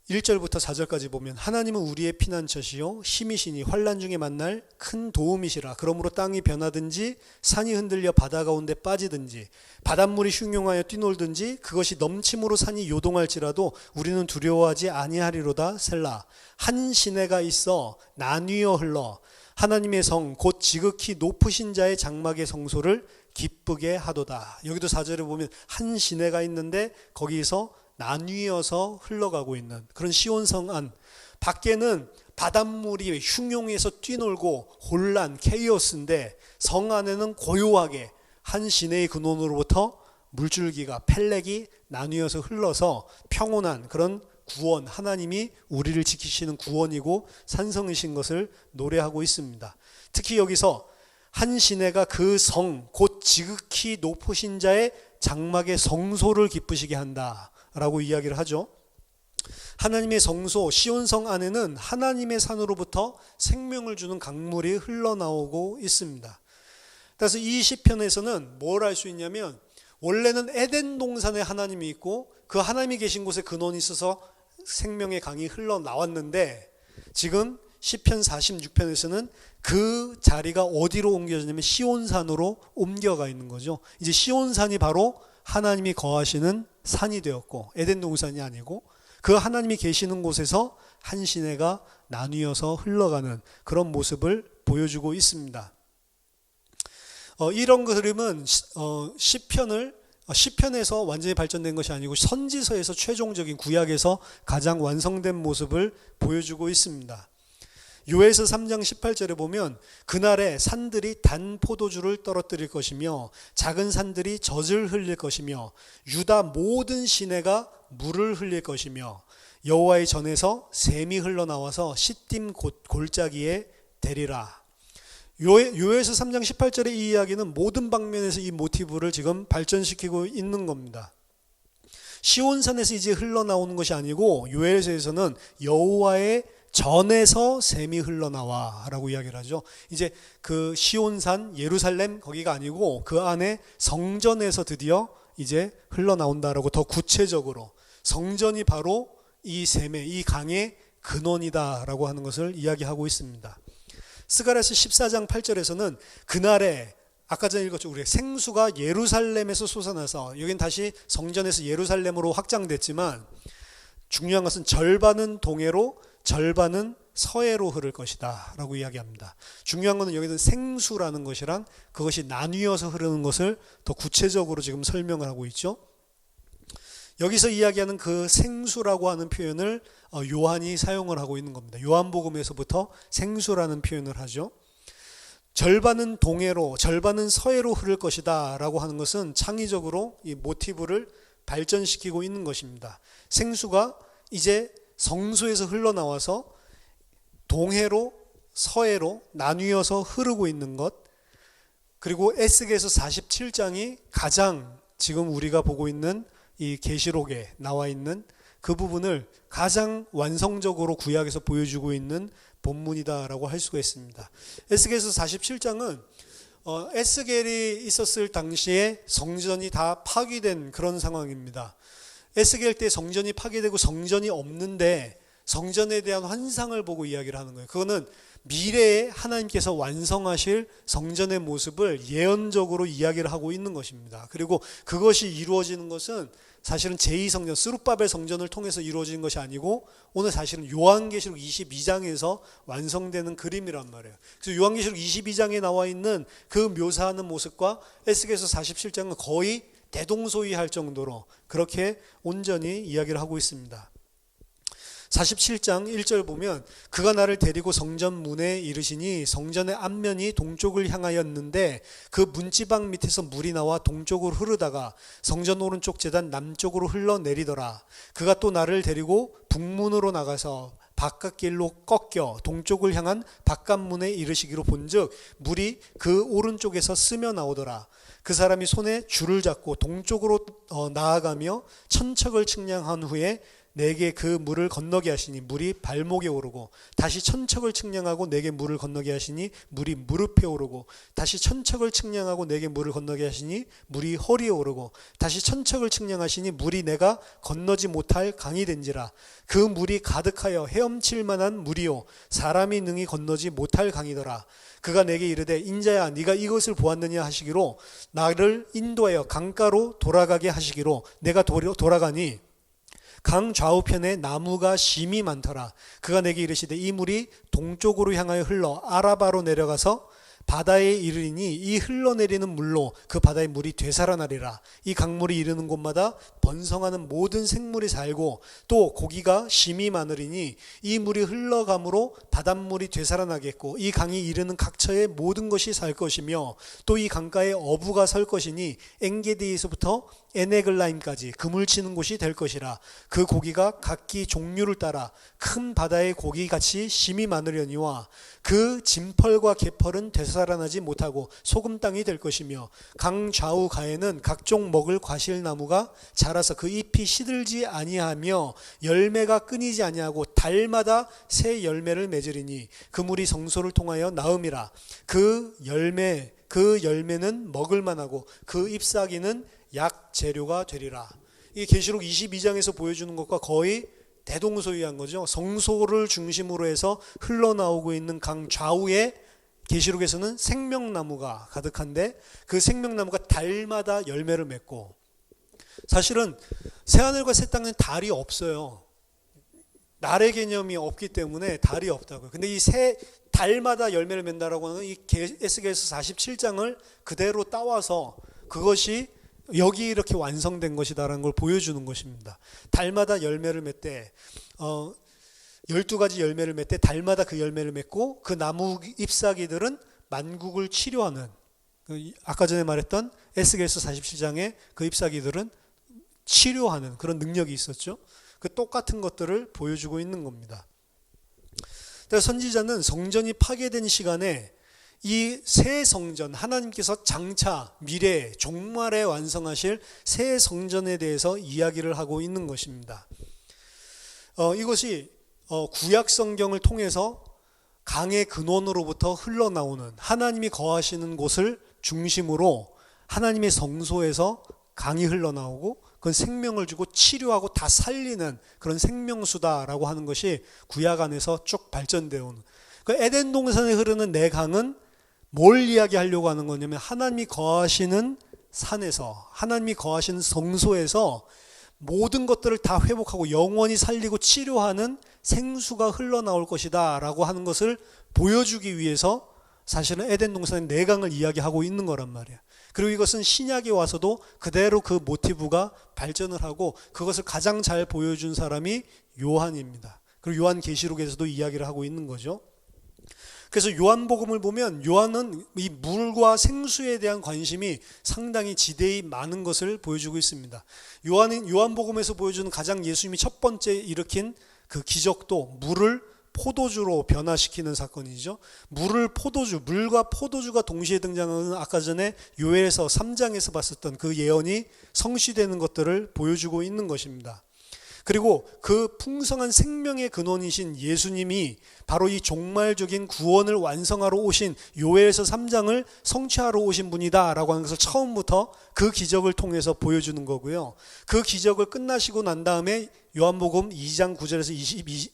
1절부터 4절까지 보면 하나님은 우리의 피난처시요 힘이시니 환난 중에 만날 큰 도움이시라. 그러므로 땅이 변하든지 산이 흔들려 바다 가운데 빠지든지 바닷물이 흉용하여 뛰놀든지 그것이 넘침으로 산이 요동할지라도 우리는 두려워하지 아니하리로다. 셀라. 한 시내가 있어 나뉘어 흘러 하나님의 성 곧 지극히 높으신 자의 장막의 성소를 기쁘게 하도다. 여기도 4절에 보면 한 시내가 있는데 거기서 나뉘어서 흘러가고 있는 그런 시온성 안, 밖에는 바닷물이 흉용해서 뛰놀고 혼란, 케이오스인데 성 안에는 고요하게 한 시내의 근원으로부터 물줄기가, 펠렉이 나뉘어서 흘러서 평온한 그런 구원, 하나님이 우리를 지키시는 구원이고 산성이신 것을 노래하고 있습니다. 특히 여기서 한 시내가 그 성, 곧 지극히 높으신 자의 장막의 성소를 기쁘시게 한다 라고 이야기를 하죠. 하나님의 성소 시온성 안에는 하나님의 산으로부터 생명을 주는 강물이 흘러나오고 있습니다. 그래서 이 시편에서는 뭘 알 수 있냐면 원래는 에덴 동산에 하나님이 있고 그 하나님이 계신 곳에 근원이 있어서 생명의 강이 흘러나왔는데 지금 시편 46편에서는 그 자리가 어디로 옮겨졌냐면 시온산으로 옮겨가 있는 거죠. 이제 시온산이 바로 하나님이 거하시는 산이 되었고 에덴 동산이 아니고 그 하나님이 계시는 곳에서 한 시내가 나뉘어서 흘러가는 그런 모습을 보여주고 있습니다. 이런 그림은 시편에서 완전히 발전된 것이 아니고 선지서에서 최종적인 구약에서 가장 완성된 모습을 보여주고 있습니다. 요엘서 3장 18절에 보면 그날에 산들이 단 포도주를 떨어뜨릴 것이며 작은 산들이 젖을 흘릴 것이며 유다 모든 시내가 물을 흘릴 것이며 여호와의 전에서 샘이 흘러나와서 시딤 골짜기에 대리라. 요엘서 3장 18절의 이 이야기는 모든 방면에서 이 모티브를 지금 발전시키고 있는 겁니다. 시온산에서 이제 흘러나오는 것이 아니고 요엘서에서는 여호와의 전에서 샘이 흘러나와 라고 이야기를 하죠. 이제 그 시온산 예루살렘 거기가 아니고 그 안에 성전에서 드디어 이제 흘러나온다라고 더 구체적으로 성전이 바로 이 샘의 이 강의 근원이다라고 하는 것을 이야기하고 있습니다. 스가랴서 14장 8절에서는 그날에 아까 전에 읽었죠. 우리 생수가 예루살렘에서 솟아나서 여긴 다시 성전에서 예루살렘으로 확장됐지만 중요한 것은 절반은 동해로 절반은 서해로 흐를 것이다 라고 이야기합니다. 중요한 것은 여기는 생수라는 것이랑 그것이 나뉘어서 흐르는 것을 더 구체적으로 지금 설명을 하고 있죠. 여기서 이야기하는 그 생수라고 하는 표현을 요한이 사용을 하고 있는 겁니다. 요한복음에서부터 생수라는 표현을 하죠. 절반은 동해로 절반은 서해로 흐를 것이다 라고 하는 것은 창의적으로 이 모티브를 발전시키고 있는 것입니다. 생수가 이제 성소에서 흘러나와서 동해로 서해로 나뉘어서 흐르고 있는 것, 그리고 에스겔서 47장이 가장 지금 우리가 보고 있는 이 계시록에 나와 있는 그 부분을 가장 완성적으로 구약에서 보여주고 있는 본문이다라고 할 수가 있습니다. 에스겔서 47장은 에스겔이 있었을 당시에 성전이 다 파괴된 그런 상황입니다. 에스겔 때 성전이 파괴되고 성전이 없는데 성전에 대한 환상을 보고 이야기를 하는 거예요. 그거는 미래에 하나님께서 완성하실 성전의 모습을 예언적으로 이야기를 하고 있는 것입니다. 그리고 그것이 이루어지는 것은 사실은 제2성전 스룹바벨 성전을 통해서 이루어지는 것이 아니고 오늘 사실은 요한계시록 22장에서 완성되는 그림이란 말이에요. 그래서 요한계시록 22장에 나와 있는 그 묘사하는 모습과 에스겔서 47장은 거의 대동소이할 정도로 그렇게 온전히 이야기를 하고 있습니다. 47장 1절 보면 그가 나를 데리고 성전 문에 이르시니 성전의 앞면이 동쪽을 향하였는데 그 문지방 밑에서 물이 나와 동쪽으로 흐르다가 성전 오른쪽 제단 남쪽으로 흘러내리더라. 그가 또 나를 데리고 북문으로 나가서 바깥길로 꺾여 동쪽을 향한 바깥문에 이르시기로 본즉 물이 그 오른쪽에서 스며 나오더라. 그 사람이 손에 줄을 잡고 동쪽으로 나아가며 천척을 측량한 후에 내게 그 물을 건너게 하시니 물이 발목에 오르고 다시 천척을 측량하고 내게 물을 건너게 하시니 물이 무릎에 오르고 다시 천척을 측량하고 내게 물을 건너게 하시니 물이 허리에 오르고 다시 천척을 측량하시니 물이 내가 건너지 못할 강이 된지라. 그 물이 가득하여 헤엄칠 만한 물이요 사람이 능히 건너지 못할 강이더라. 그가 내게 이르되 인자야 네가 이것을 보았느냐 하시기로 나를 인도하여 강가로 돌아가게 하시기로 내가 돌아가니 강 좌우편에 나무가 심이 많더라. 그가 내게 이르시되 이 물이 동쪽으로 향하여 흘러 아라바로 내려가서 바다에 이르리니 이 흘러내리는 물로 그 바다의 물이 되살아나리라. 이 강물이 이르는 곳마다 번성하는 모든 생물이 살고 또 고기가 심이 많으리니 이 물이 흘러감으로 바닷물이 되살아나겠고 이 강이 이르는 각처의 모든 것이 살 것이며 또 이 강가에 어부가 설 것이니 엔게디에서부터 에네글라임까지 그물 치는 곳이 될 것이라. 그 고기가 각기 종류를 따라 큰 바다의 고기같이 심이 많으려니와 그 진펄과 개펄은 되살아나지 못하고 소금 땅이 될 것이며 강 좌우 가에는 각종 먹을 과실나무가 자라서 그 잎이 시들지 아니하며 열매가 끊이지 아니하고 달마다 새 열매를 맺으리니 그 물이 성소를 통하여 나음이라. 그 그 열매는 먹을 만하고 그 잎사귀는 약 재료가 되리라. 이 계시록 22장에서 보여주는 것과 거의 대동소이한 거죠. 성소를 중심으로 해서 흘러나오고 있는 강 좌우에 계시록에서는 생명나무가 가득한데 그 생명나무가 달마다 열매를 맺고, 사실은 새하늘과 새 땅은 달이 없어요. 날의 개념이 없기 때문에 달이 없다고요. 근데 이 달마다 열매를 맺는다라고 하는 이 에스겔서 47장을 그대로 따와서 그것이 여기 이렇게 완성된 것이다라는 걸 보여주는 것입니다. 달마다 열매를 맺되 12가지 열매를 맺되 달마다 그 열매를 맺고 그 나무 잎사귀들은 만국을 치료하는, 아까 전에 말했던 에스겔서 47장의 그 잎사귀들은 치료하는 그런 능력이 있었죠. 그 똑같은 것들을 보여주고 있는 겁니다. 그래서 선지자는 성전이 파괴된 시간에 이 새 성전, 하나님께서 장차 미래 종말에 완성하실 새 성전에 대해서 이야기를 하고 있는 것입니다. 이것이 구약 성경을 통해서 강의 근원으로부터 흘러나오는 하나님이 거하시는 곳을 중심으로 하나님의 성소에서 강이 흘러나오고 그건 생명을 주고 치료하고 다 살리는 그런 생명수다라고 하는 것이 구약 안에서 쭉 발전되어 오는, 그 에덴 동산에 흐르는 내 강은 뭘 이야기하려고 하는 거냐면 하나님이 거하시는 산에서, 하나님이 거하시는 성소에서 모든 것들을 다 회복하고 영원히 살리고 치료하는 생수가 흘러나올 것이다 라고 하는 것을 보여주기 위해서 사실은 에덴 동산의 내강을 이야기하고 있는 거란 말이에요. 그리고 이것은 신약에 와서도 그대로 그 모티브가 발전을 하고 그것을 가장 잘 보여준 사람이 요한입니다. 그리고 요한계시록에서도 이야기를 하고 있는 거죠. 그래서 요한복음을 보면 요한은 이 물과 생수에 대한 관심이 상당히 지대히 많은 것을 보여주고 있습니다. 요한복음에서 보여주는 가장 예수님이 첫 번째 일으킨 그 기적도 물을 포도주로 변화시키는 사건이죠. 물과 포도주가 동시에 등장하는 아까 전에 요엘서 3장에서 봤었던 그 예언이 성취되는 것들을 보여주고 있는 것입니다. 그리고 그 풍성한 생명의 근원이신 예수님이 바로 이 종말적인 구원을 완성하러 오신 요엘서 3장을 성취하러 오신 분이다 라고 하는 것을 처음부터 그 기적을 통해서 보여주는 거고요. 그 기적을 끝나시고 난 다음에 요한복음 2장 9절에서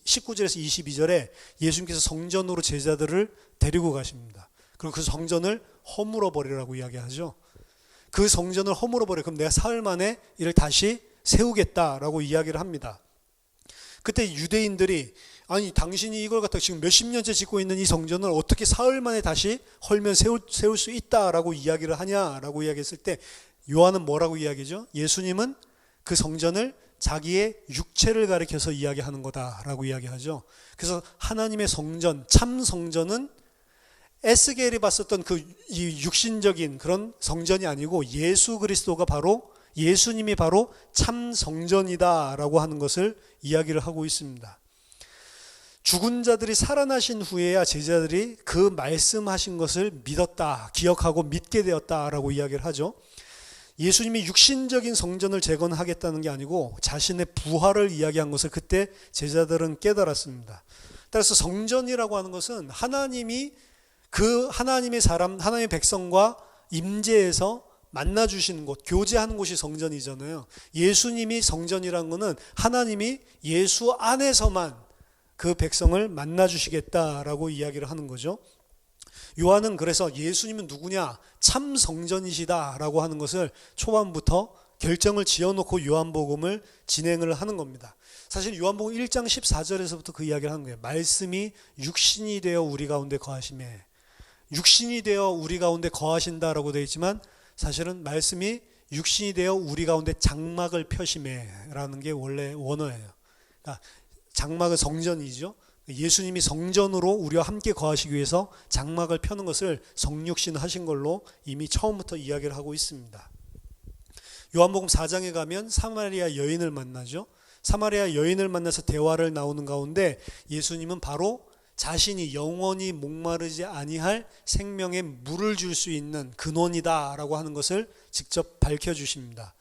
19절에서 22절에 예수님께서 성전으로 제자들을 데리고 가십니다. 그리고 그 성전을 허물어 버리라고 이야기하죠. 그 성전을 허물어 버려. 그럼 내가 사흘 만에 이를 다시 세우겠다라고 이야기를 합니다. 그때 유대인들이 아니 당신이 이걸 갖다 지금 몇십 년째 짓고 있는 이 성전을 어떻게 사흘 만에 다시 헐면 세울 수 있다라고 이야기를 하냐라고 이야기했을 때 요한은 뭐라고 이야기죠? 예수님은 그 성전을 자기의 육체를 가리켜서 이야기하는 거다라고 이야기하죠. 그래서 하나님의 성전, 참 성전은 에스겔이 봤었던 그 이 육신적인 그런 성전이 아니고 예수 그리스도가 바로 예수님이 바로 참 성전이다라고 하는 것을 이야기를 하고 있습니다. 죽은 자들이 살아나신 후에야 제자들이 그 말씀하신 것을 믿었다, 기억하고 믿게 되었다라고 이야기를 하죠. 예수님이 육신적인 성전을 재건하겠다는 게 아니고 자신의 부활을 이야기한 것을 그때 제자들은 깨달았습니다. 따라서 성전이라고 하는 것은 하나님이 그 하나님의 사람, 하나님의 백성과 임재해서 만나주시는 곳, 교제하는 곳이 성전이잖아요. 예수님이 성전이라는 것은 하나님이 예수 안에서만 그 백성을 만나주시겠다라고 이야기를 하는 거죠. 요한은 그래서 예수님은 누구냐? 참 성전이시다라고 하는 것을 초반부터 결정을 지어놓고 요한복음을 진행을 하는 겁니다. 사실 요한복음 1장 14절에서부터 그 이야기를 하는 거예요. 말씀이 육신이 되어 우리 가운데 거하심에, 육신이 되어 우리 가운데 거하신다라고 되어 있지만 사실은 말씀이 육신이 되어 우리 가운데 장막을 펴심에라는 게 원래 원어예요. 장막은 성전이죠. 예수님이 성전으로 우리와 함께 거하시기 위해서 장막을 펴는 것을 성육신 하신 걸로 이미 처음부터 이야기를 하고 있습니다. 요한복음 4장에 가면 사마리아 여인을 만나죠. 사마리아 여인을 만나서 대화를 나오는 가운데 예수님은 바로 자신이 영원히 목마르지 아니할 생명의 물을 줄 수 있는 근원이다라고 하는 것을 직접 밝혀주십니다.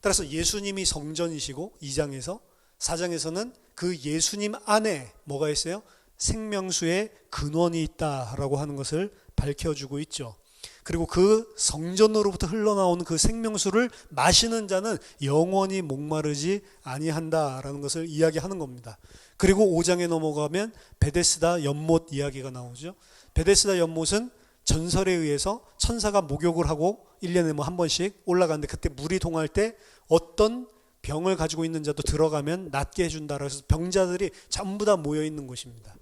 따라서 예수님이 성전이시고 2장에서 4장에서는 그 예수님 안에 뭐가 있어요? 생명수의 근원이 있다라고 하는 것을 밝혀주고 있죠. 그리고 그 성전으로부터 흘러나오는 그 생명수를 마시는 자는 영원히 목마르지 아니한다라는 것을 이야기하는 겁니다. 그리고 5장에 넘어가면 베데스다 연못 이야기가 나오죠. 베데스다 연못은 전설에 의해서 천사가 목욕을 하고 1년에 뭐 한 번씩 올라가는데, 그때 물이 동할 때 어떤 병을 가지고 있는 자도 들어가면 낫게 해준다라고 해서 병자들이 전부 다 모여 있는 곳입니다.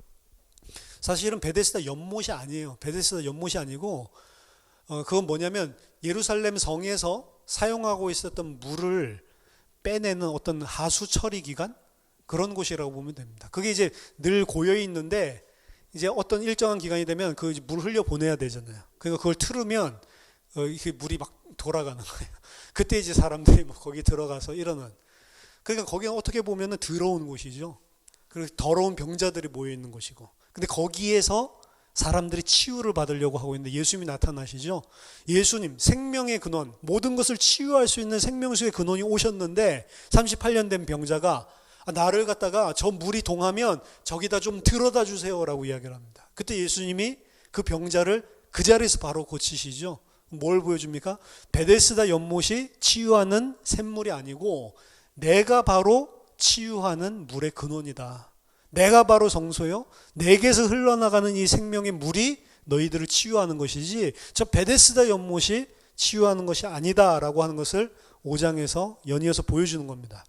사실은 베데스다 연못이 아니에요. 베데스다 연못이 아니고 그건 뭐냐면 예루살렘 성에서 사용하고 있었던 물을 빼내는 어떤 하수 처리 기관, 그런 곳이라고 보면 됩니다. 그게 이제 늘 고여 있는데 이제 어떤 일정한 기간이 되면 그 물 흘려 보내야 되잖아요. 그러니까 그걸 틀으면 이렇게 물이 막 돌아가는 거예요. 그때 이제 사람들이 뭐 거기 들어가서 이러는. 그러니까 거기는 어떻게 보면은 더러운 곳이죠. 그리고 더러운 병자들이 모여 있는 곳이고. 근데 거기에서 사람들이 치유를 받으려고 하고 있는데 예수님이 나타나시죠. 예수님 생명의 근원, 모든 것을 치유할 수 있는 생명수의 근원이 오셨는데 38년 된 병자가 나를 갖다가 저 물이 동하면 저기다 좀 들어다 주세요라고 이야기를 합니다. 그때 예수님이 그 병자를 그 자리에서 바로 고치시죠. 뭘 보여줍니까? 베데스다 연못이 치유하는 샘물이 아니고 내가 바로 치유하는 물의 근원이다. 내가 바로 성소요, 내게서 흘러나가는 이 생명의 물이 너희들을 치유하는 것이지 저 베데스다 연못이 치유하는 것이 아니다라고 하는 것을 5장에서 연이어서 보여주는 겁니다.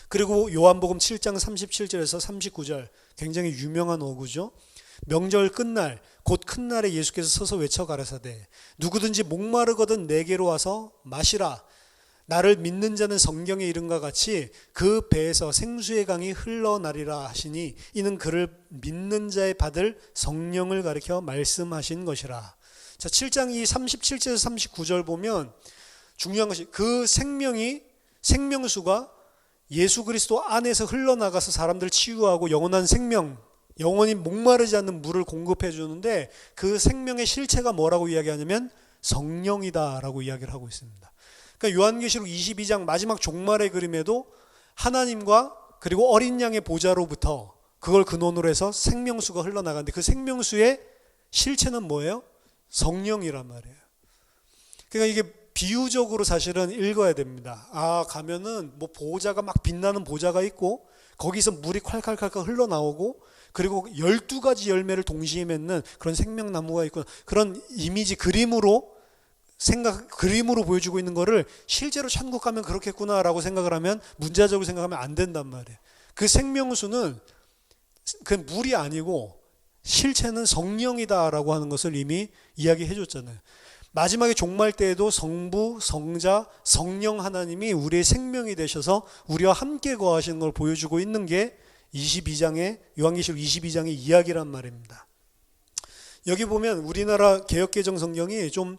그리고 요한복음 7장 37절에서 39절, 굉장히 유명한 어구죠. 명절 끝날 곧 큰 날에 예수께서 서서 외쳐 가라사대 누구든지 목마르거든 내게로 와서 마시라. 나를 믿는 자는 성경의 이름과 같이 그 배에서 생수의 강이 흘러나리라 하시니 이는 그를 믿는 자의 받을 성령을 가리켜 말씀하신 것이라. 자, 7장 이 37절에서 39절 보면 중요한 것이 그 생명수가 예수 그리스도 안에서 흘러나가서 사람들 치유하고 영원한 생명, 영원히 목마르지 않는 물을 공급해 주는데 그 생명의 실체가 뭐라고 이야기하냐면 성령이다라고 이야기를 하고 있습니다. 그러니까 요한계시록 22장 마지막 종말의 그림에도 하나님과 그리고 어린 양의 보좌로부터 그걸 근원으로 해서 생명수가 흘러나가는데 그 생명수의 실체는 뭐예요? 성령이란 말이에요. 그러니까 이게 비유적으로 사실은 읽어야 됩니다. 가면은 뭐 보좌가 막 빛나는 보좌가 있고 거기서 물이 콸콸콸콸 흘러나오고 그리고 12가지 열매를 동시에 맺는 그런 생명나무가 있고, 그런 이미지 그림으로 보여주고 있는 거를 실제로 천국 가면 그렇겠구나라고 생각을 하면, 문자적으로 생각하면 안 된단 말이에요. 그 생명수는 그 물이 아니고 실체는 성령이다라고 하는 것을 이미 이야기해 줬잖아요. 마지막에 종말 때에도 성부, 성자, 성령 하나님이 우리의 생명이 되셔서 우리와 함께 거하시는 걸 보여주고 있는 게 22장의 요한계시록 22장의 이야기란 말입니다. 여기 보면 우리나라 개역개정 성경이 좀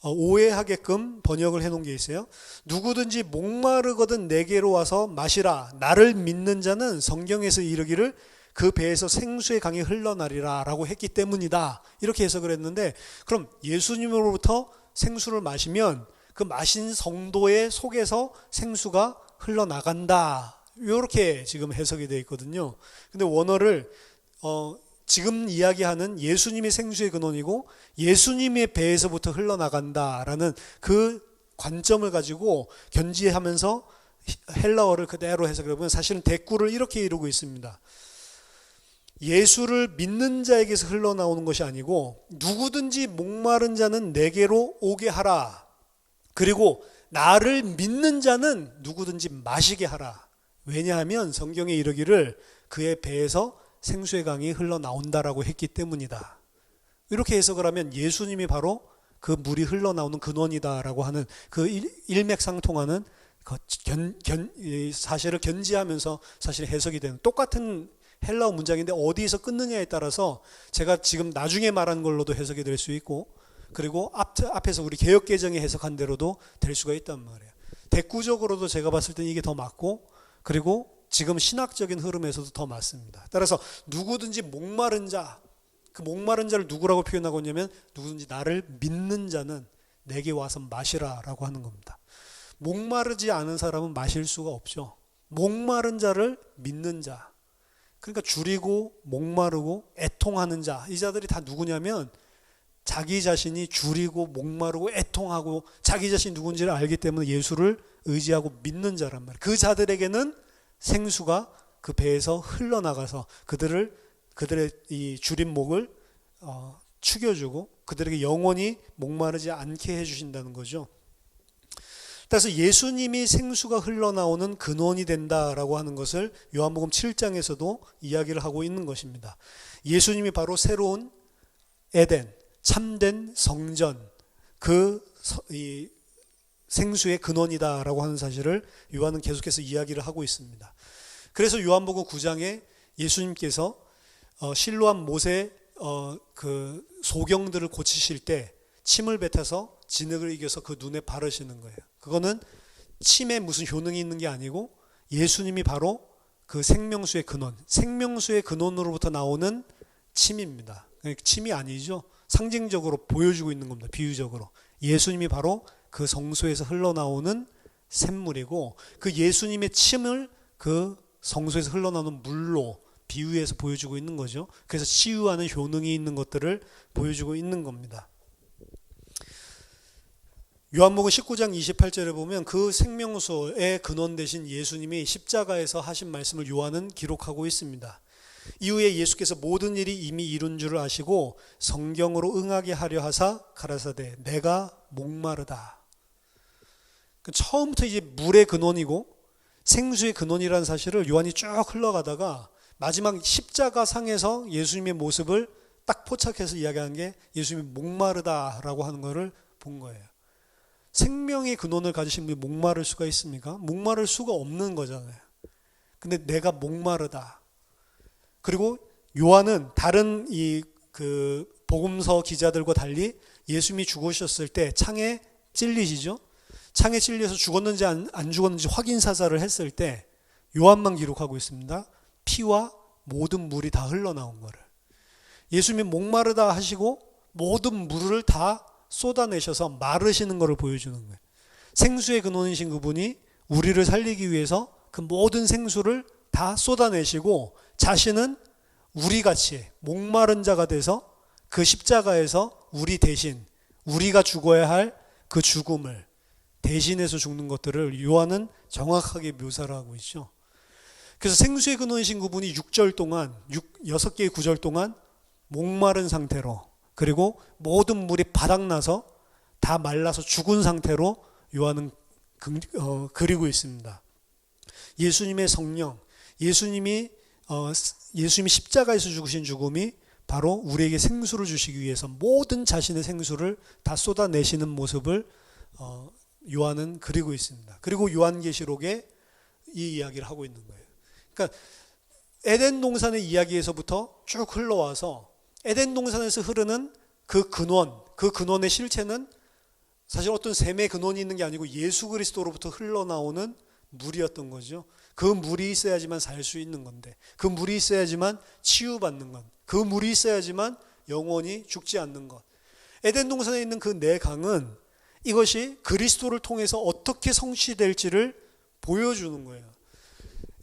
오해하게끔 번역을 해놓은 게 있어요. 누구든지 목마르거든 내게로 와서 마시라. 나를 믿는 자는 성경에서 이르기를 그 배에서 생수의 강이 흘러나리라 라고 했기 때문이다, 이렇게 해석을 했는데, 그럼 예수님으로부터 생수를 마시면 그 마신 성도의 속에서 생수가 흘러나간다, 이렇게 지금 해석이 되어 있거든요. 근데 원어를 지금 이야기하는 예수님이 생수의 근원이고 예수님의 배에서부터 흘러나간다라는 그 관점을 가지고 견지하면서 헬라어를 그대로 해석해 보면 사실은 대꾸를 이렇게 이루고 있습니다. 예수를 믿는 자에게서 흘러나오는 것이 아니고 누구든지 목마른 자는 내게로 오게 하라. 그리고 나를 믿는 자는 누구든지 마시게 하라. 왜냐하면 성경에 이르기를 그의 배에서 생수의 강이 흘러나온다라고 했기 때문이다. 이렇게 해석을 하면 예수님이 바로 그 물이 흘러나오는 근원이다라고 하는 그 일맥상통하는 사실을 견지하면서 사실 해석이 되는 똑같은 헬라어 문장인데 어디에서 끊느냐에 따라서 제가 지금 나중에 말한 걸로도 해석이 될 수 있고, 그리고 앞에서 우리 개역개정이 해석한 대로도 될 수가 있단 말이에요. 대꾸적으로도 제가 봤을 때 이게 더 맞고, 그리고 지금 신학적인 흐름에서도 더 맞습니다. 따라서 누구든지 목마른 자, 그 목마른 자를 누구라고 표현하고 있냐면 누구든지 나를 믿는 자는 내게 와서 마시라라고 하는 겁니다. 목마르지 않은 사람은 마실 수가 없죠. 목마른 자를 믿는 자, 그러니까 줄이고 목마르고 애통하는 자, 이 자들이 다 누구냐면 자기 자신이 줄이고 목마르고 애통하고 자기 자신이 누군지를 알기 때문에 예수를 의지하고 믿는 자란 말이에요. 그 자들에게는 생수가 그 배에서 흘러나가서 그들의 이 줄인 목을 축여주고 그들에게 영원히 목마르지 않게 해주신다는 거죠. 그래서 예수님이 생수가 흘러나오는 근원이 된다라고 하는 것을 요한복음 7장에서도 이야기를 하고 있는 것입니다. 예수님이 바로 새로운 에덴, 참된 성전, 이 생수의 근원이다라고 하는 사실을 요한은 계속해서 이야기를 하고 있습니다. 그래서 요한복음 9장에 예수님께서 실로암 못의 그 소경들을 고치실 때 침을 뱉어서 진흙을 이겨서 그 눈에 바르시는 거예요. 그거는 침에 무슨 효능이 있는 게 아니고 예수님이 바로 그 생명수의 근원, 생명수의 근원으로부터 나오는 침입니다. 침이 아니죠. 상징적으로 보여주고 있는 겁니다. 비유적으로. 예수님이 바로 그 성소에서 흘러나오는 샘물이고 그 예수님의 침을 그 성소에서 흘러나오는 물로 비유해서 보여주고 있는 거죠. 그래서 치유하는 효능이 있는 것들을 보여주고 있는 겁니다. 요한복음 19장 28절에 보면 그 생명수의 근원 되신 예수님이 십자가에서 하신 말씀을 요한은 기록하고 있습니다. 이후에 예수께서 모든 일이 이미 이룬 줄을 아시고 성경으로 응하게 하려 하사 가라사대 내가 목마르다. 처음부터 이제 물의 근원이고 생수의 근원이라는 사실을 요한이 쭉 흘러가다가 마지막 십자가 상에서 예수님의 모습을 딱 포착해서 이야기한 게 예수님이 목마르다라고 하는 것을 본 거예요. 생명의 근원을 가지신 분이 목마를 수가 있습니까? 목마를 수가 없는 거잖아요. 근데 내가 목마르다. 그리고 요한은 다른 그 복음서 기자들과 달리 예수님이 죽으셨을 때 창에 찔리시죠? 창에 찔려서 죽었는지 안 죽었는지 확인 사살을 했을 때 요한만 기록하고 있습니다. 피와 모든 물이 다 흘러나온 거를. 예수님이 목마르다 하시고 모든 물을 다 쏟아내셔서 마르시는 것을 보여주는 거예요. 생수의 근원이신 그분이 우리를 살리기 위해서 그 모든 생수를 다 쏟아내시고 자신은 우리같이 목마른 자가 돼서 그 십자가에서 우리 대신 우리가 죽어야 할 그 죽음을 대신해서 죽는 것들을 요한은 정확하게 묘사를 하고 있죠. 그래서 생수의 근원이신 그분이 6절 동안 6개의 구절 동안 목마른 상태로 그리고 모든 물이 바닥나서 다 말라서 죽은 상태로 요한은 그리고 있습니다. 예수님의 성령, 예수님이 십자가에서 죽으신 죽음이 바로 우리에게 생수를 주시기 위해서 모든 자신의 생수를 다 쏟아내시는 모습을 요한은 그리고 있습니다. 그리고 요한계시록에 이 이야기를 하고 있는 거예요. 그러니까 에덴 동산의 이야기에서부터 쭉 흘러와서 에덴 동산에서 흐르는 그 근원의 실체는 사실 어떤 샘의 근원이 있는 게 아니고 예수 그리스도로부터 흘러나오는 물이었던 거죠. 그 물이 있어야지만 살 수 있는 건데, 그 물이 있어야지만 치유받는 것, 그 물이 있어야지만 영원히 죽지 않는 것. 에덴 동산에 있는 그 네 강은 이것이 그리스도를 통해서 어떻게 성취될지를 보여주는 거예요.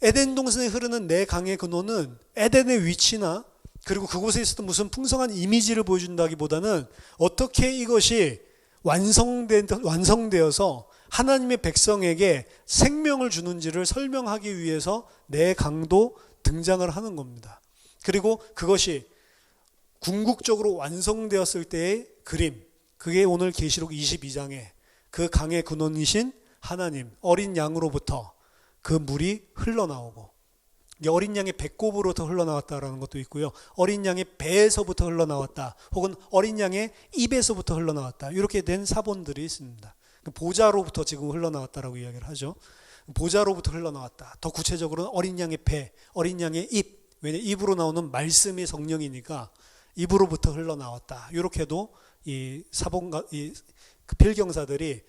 에덴 동산에 흐르는 네 강의 근원은 에덴의 위치나 그리고 그곳에 있었던 무슨 풍성한 이미지를 보여준다기보다는 어떻게 이것이 완성되어서 하나님의 백성에게 생명을 주는지를 설명하기 위해서 네 강도 등장을 하는 겁니다. 그리고 그것이 궁극적으로 완성되었을 때의 그림, 그게 오늘 계시록 22장에 그 강의 근원이신 하나님, 어린 양으로부터 그 물이 흘러나오고, 어린 양의 배꼽으로부터 흘러나왔다라는 것도 있고요. 어린 양의 배에서부터 흘러나왔다. 혹은 어린 양의 입에서부터 흘러나왔다. 이렇게 된 사본들이 있습니다. 보좌로부터 지금 흘러나왔다라고 이야기를 하죠. 보좌로부터 흘러나왔다. 더 구체적으로는 어린 양의 배, 어린 양의 입. 왜냐 입으로 나오는 말씀이 성령이니까 입으로부터 흘러나왔다. 이렇게도 이 사본가 그 필경사들이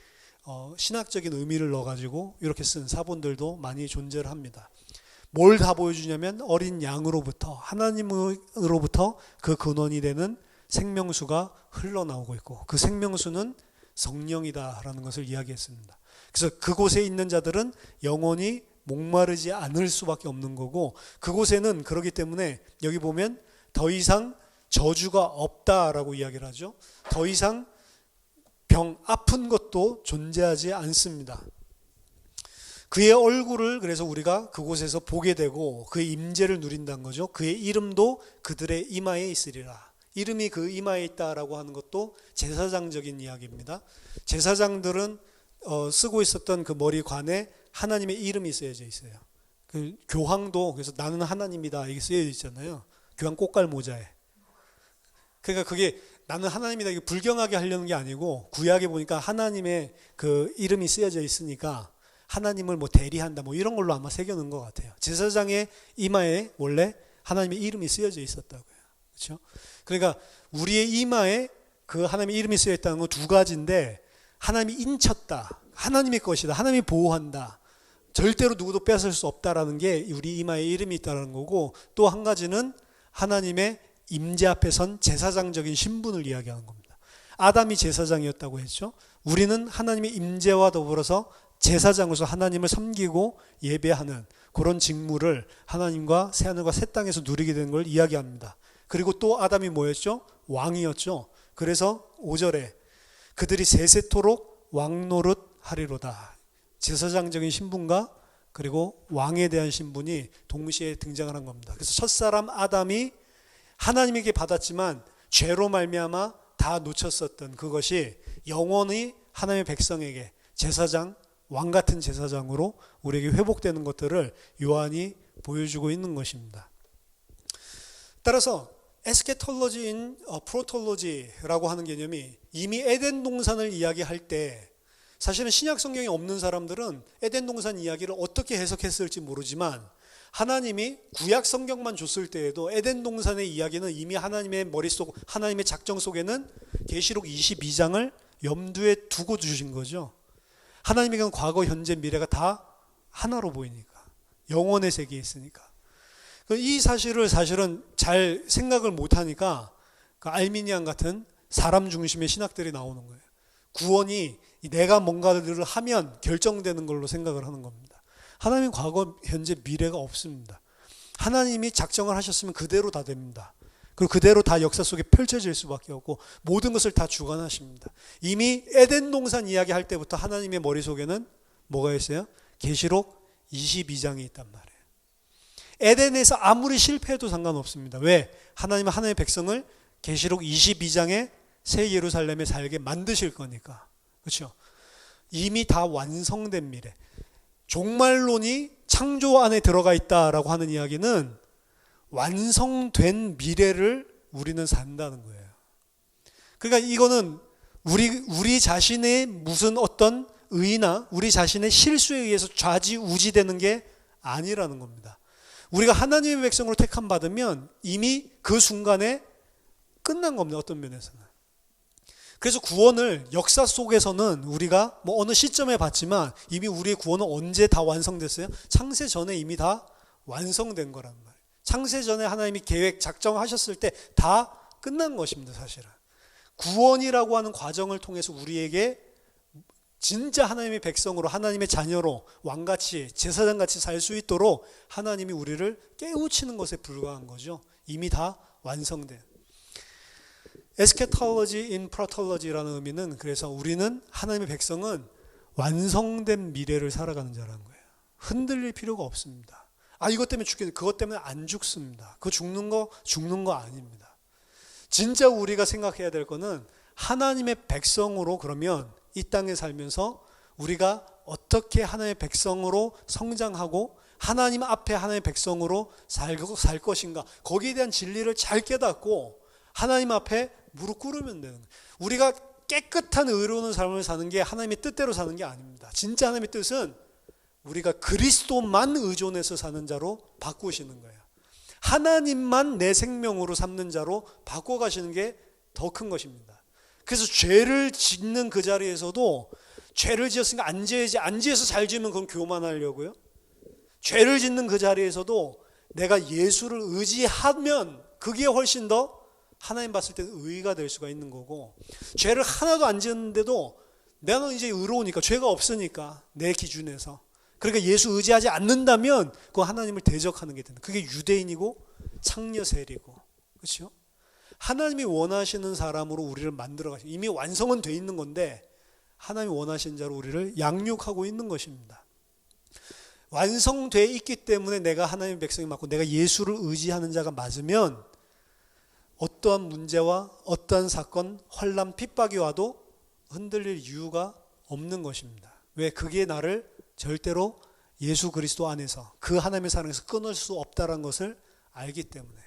신학적인 의미를 넣어가지고 이렇게 쓴 사본들도 많이 존재를 합니다. 뭘 다 보여주냐면 어린 양으로부터 하나님으로부터 그 근원이 되는 생명수가 흘러나오고 있고 그 생명수는 성령이다라는 것을 이야기했습니다. 그래서 그곳에 있는 자들은 영원히 목마르지 않을 수밖에 없는 거고 그곳에는 그렇기 때문에 여기 보면 더 이상 저주가 없다라고 이야기를 하죠. 더 이상 아픈 것도 존재하지 않습니다. 그의 얼굴을 그래서 우리가 그곳에서 보게 되고 그의 임재를 누린다는 거죠. 그의 이름도 그들의 이마에 있으리라. 이름이 그 이마에 있다라고 하는 것도 제사장적인 이야기입니다. 제사장들은 쓰고 있었던 그 머리관에 하나님의 이름이 쓰여져 있어요. 그 교황도 그래서 나는 하나님이다 이게 쓰여져 있잖아요. 교황 꽃갈 모자에. 그러니까 그게 나는 하나님이다 이게 불경하게 하려는 게 아니고 구약에 보니까 하나님의 그 이름이 쓰여져 있으니까 하나님을 뭐 대리한다 뭐 이런 걸로 아마 새겨놓은 것 같아요. 제사장의 이마에 원래 하나님의 이름이 쓰여져 있었다고요. 그렇죠? 그러니까 우리의 이마에 그 하나님의 이름이 쓰여 있다는 건 두 가지인데 하나님이 인쳤다. 하나님의 것이다. 하나님이 보호한다. 절대로 누구도 뺏을 수 없다라는 게 우리 이마에 이름이 있다는 거고 또 한 가지는 하나님의 임재 앞에 선 제사장적인 신분을 이야기하는 겁니다. 아담이 제사장이었다고 했죠. 우리는 하나님의 임재와 더불어서 제사장으로서 하나님을 섬기고 예배하는 그런 직무를 하나님과 새하늘과 새 땅에서 누리게 되는 걸 이야기합니다. 그리고 또 아담이 뭐였죠? 왕이었죠. 그래서 5절에 그들이 세세토록 왕노릇 하리로다. 제사장적인 신분과 그리고 왕에 대한 신분이 동시에 등장을 한 겁니다. 그래서 첫사람 아담이 하나님에게 받았지만 죄로 말미암아 다 놓쳤었던 그것이 영원히 하나님의 백성에게 제사장, 왕 같은 제사장으로 우리에게 회복되는 것들을 요한이 보여주고 있는 것입니다. 따라서 에스케톨로지인 프로톨로지라고 하는 개념이 이미 에덴 동산을 이야기할 때 사실은 신약 성경에 없는 사람들은 에덴 동산 이야기를 어떻게 해석했을지 모르지만 하나님이 구약 성경만 줬을 때에도 에덴 동산의 이야기는 이미 하나님의 머릿속 하나님의 작정 속에는 계시록 22장을 염두에 두고 주신 거죠. 하나님에게는 과거, 현재, 미래가 다 하나로 보이니까 영원의 세계에 있으니까 이 사실을 사실은 잘 생각을 못하니까 그 알미니안 같은 사람 중심의 신학들이 나오는 거예요. 구원이 내가 뭔가를 하면 결정되는 걸로 생각을 하는 겁니다. 하나님은 과거, 현재, 미래가 없습니다. 하나님이 작정을 하셨으면 그대로 다 됩니다. 그리고 그대로 다 역사 속에 펼쳐질 수밖에 없고 모든 것을 다 주관하십니다. 이미 에덴 동산 이야기할 때부터 하나님의 머릿속에는 뭐가 있어요? 계시록 22장이 있단 말이에요. 에덴에서 아무리 실패해도 상관없습니다. 왜? 하나님은 하나님의 백성을 계시록 22장에 새 예루살렘에 살게 만드실 거니까. 그렇죠? 이미 다 완성된 미래. 종말론이 창조 안에 들어가 있다라고 하는 이야기는 완성된 미래를 우리는 산다는 거예요. 그러니까 이거는 우리 자신의 무슨 어떤 의나 우리 자신의 실수에 의해서 좌지우지되는 게 아니라는 겁니다. 우리가 하나님의 백성으로 택함 받으면 이미 그 순간에 끝난 겁니다. 어떤 면에서는. 그래서 구원을 역사 속에서는 우리가 뭐 어느 시점에 봤지만 이미 우리의 구원은 언제 다 완성됐어요? 창세 전에 이미 다 완성된 거란 말이에요. 창세 전에 하나님이 계획 작정하셨을 때 다 끝난 것입니다. 사실은. 구원이라고 하는 과정을 통해서 우리에게 진짜 하나님의 백성으로 하나님의 자녀로 왕같이 제사장같이 살 수 있도록 하나님이 우리를 깨우치는 것에 불과한 거죠. 이미 다 완성된. 에스케톨로지 인 프로톨로지라는 의미는 그래서 우리는 하나님의 백성은 완성된 미래를 살아가는 자라는 거예요. 흔들릴 필요가 없습니다. 이것 때문에 죽겠는데 그것 때문에 안 죽습니다. 그거 죽는 거 아닙니다. 진짜 우리가 생각해야 될 거는 하나님의 백성으로 그러면 이 땅에 살면서 우리가 어떻게 하나님의 백성으로 성장하고 하나님 앞에 하나님의 백성으로 살 것인가 거기에 대한 진리를 잘 깨닫고 하나님 앞에 무릎 꿇으면 되는 거예요. 우리가 깨끗한 의로운 삶을 사는 게 하나님의 뜻대로 사는 게 아닙니다. 진짜 하나님의 뜻은 우리가 그리스도만 의존해서 사는 자로 바꾸시는 거예요. 하나님만 내 생명으로 삼는 자로 바꿔가시는 게 더 큰 것입니다. 그래서 죄를 짓는 그 자리에서도 죄를 지었으니까 안 지어서 잘 지으면 그건 교만하려고요. 죄를 짓는 그 자리에서도 내가 예수를 의지하면 그게 훨씬 더 하나님 봤을 때 의의가 될 수가 있는 거고 죄를 하나도 안 지었는데도 나는 이제 의로우니까 죄가 없으니까 내 기준에서 그러니까 예수 의지하지 않는다면 그 하나님을 대적하는 게 된다. 그게 유대인이고 창녀 세리고 그렇죠? 하나님이 원하시는 사람으로 우리를 만들어 가시고 이미 완성은 돼 있는 건데 하나님이 원하시는 자로 우리를 양육하고 있는 것입니다. 완성돼 있기 때문에 내가 하나님의 백성이 맞고 내가 예수를 의지하는 자가 맞으면 어떠한 문제와 어떠한 사건, 환난, 핍박이 와도 흔들릴 이유가 없는 것입니다. 왜? 그게 나를 절대로 예수 그리스도 안에서 그 하나님의 사랑에서 끊을 수 없다는 것을 알기 때문에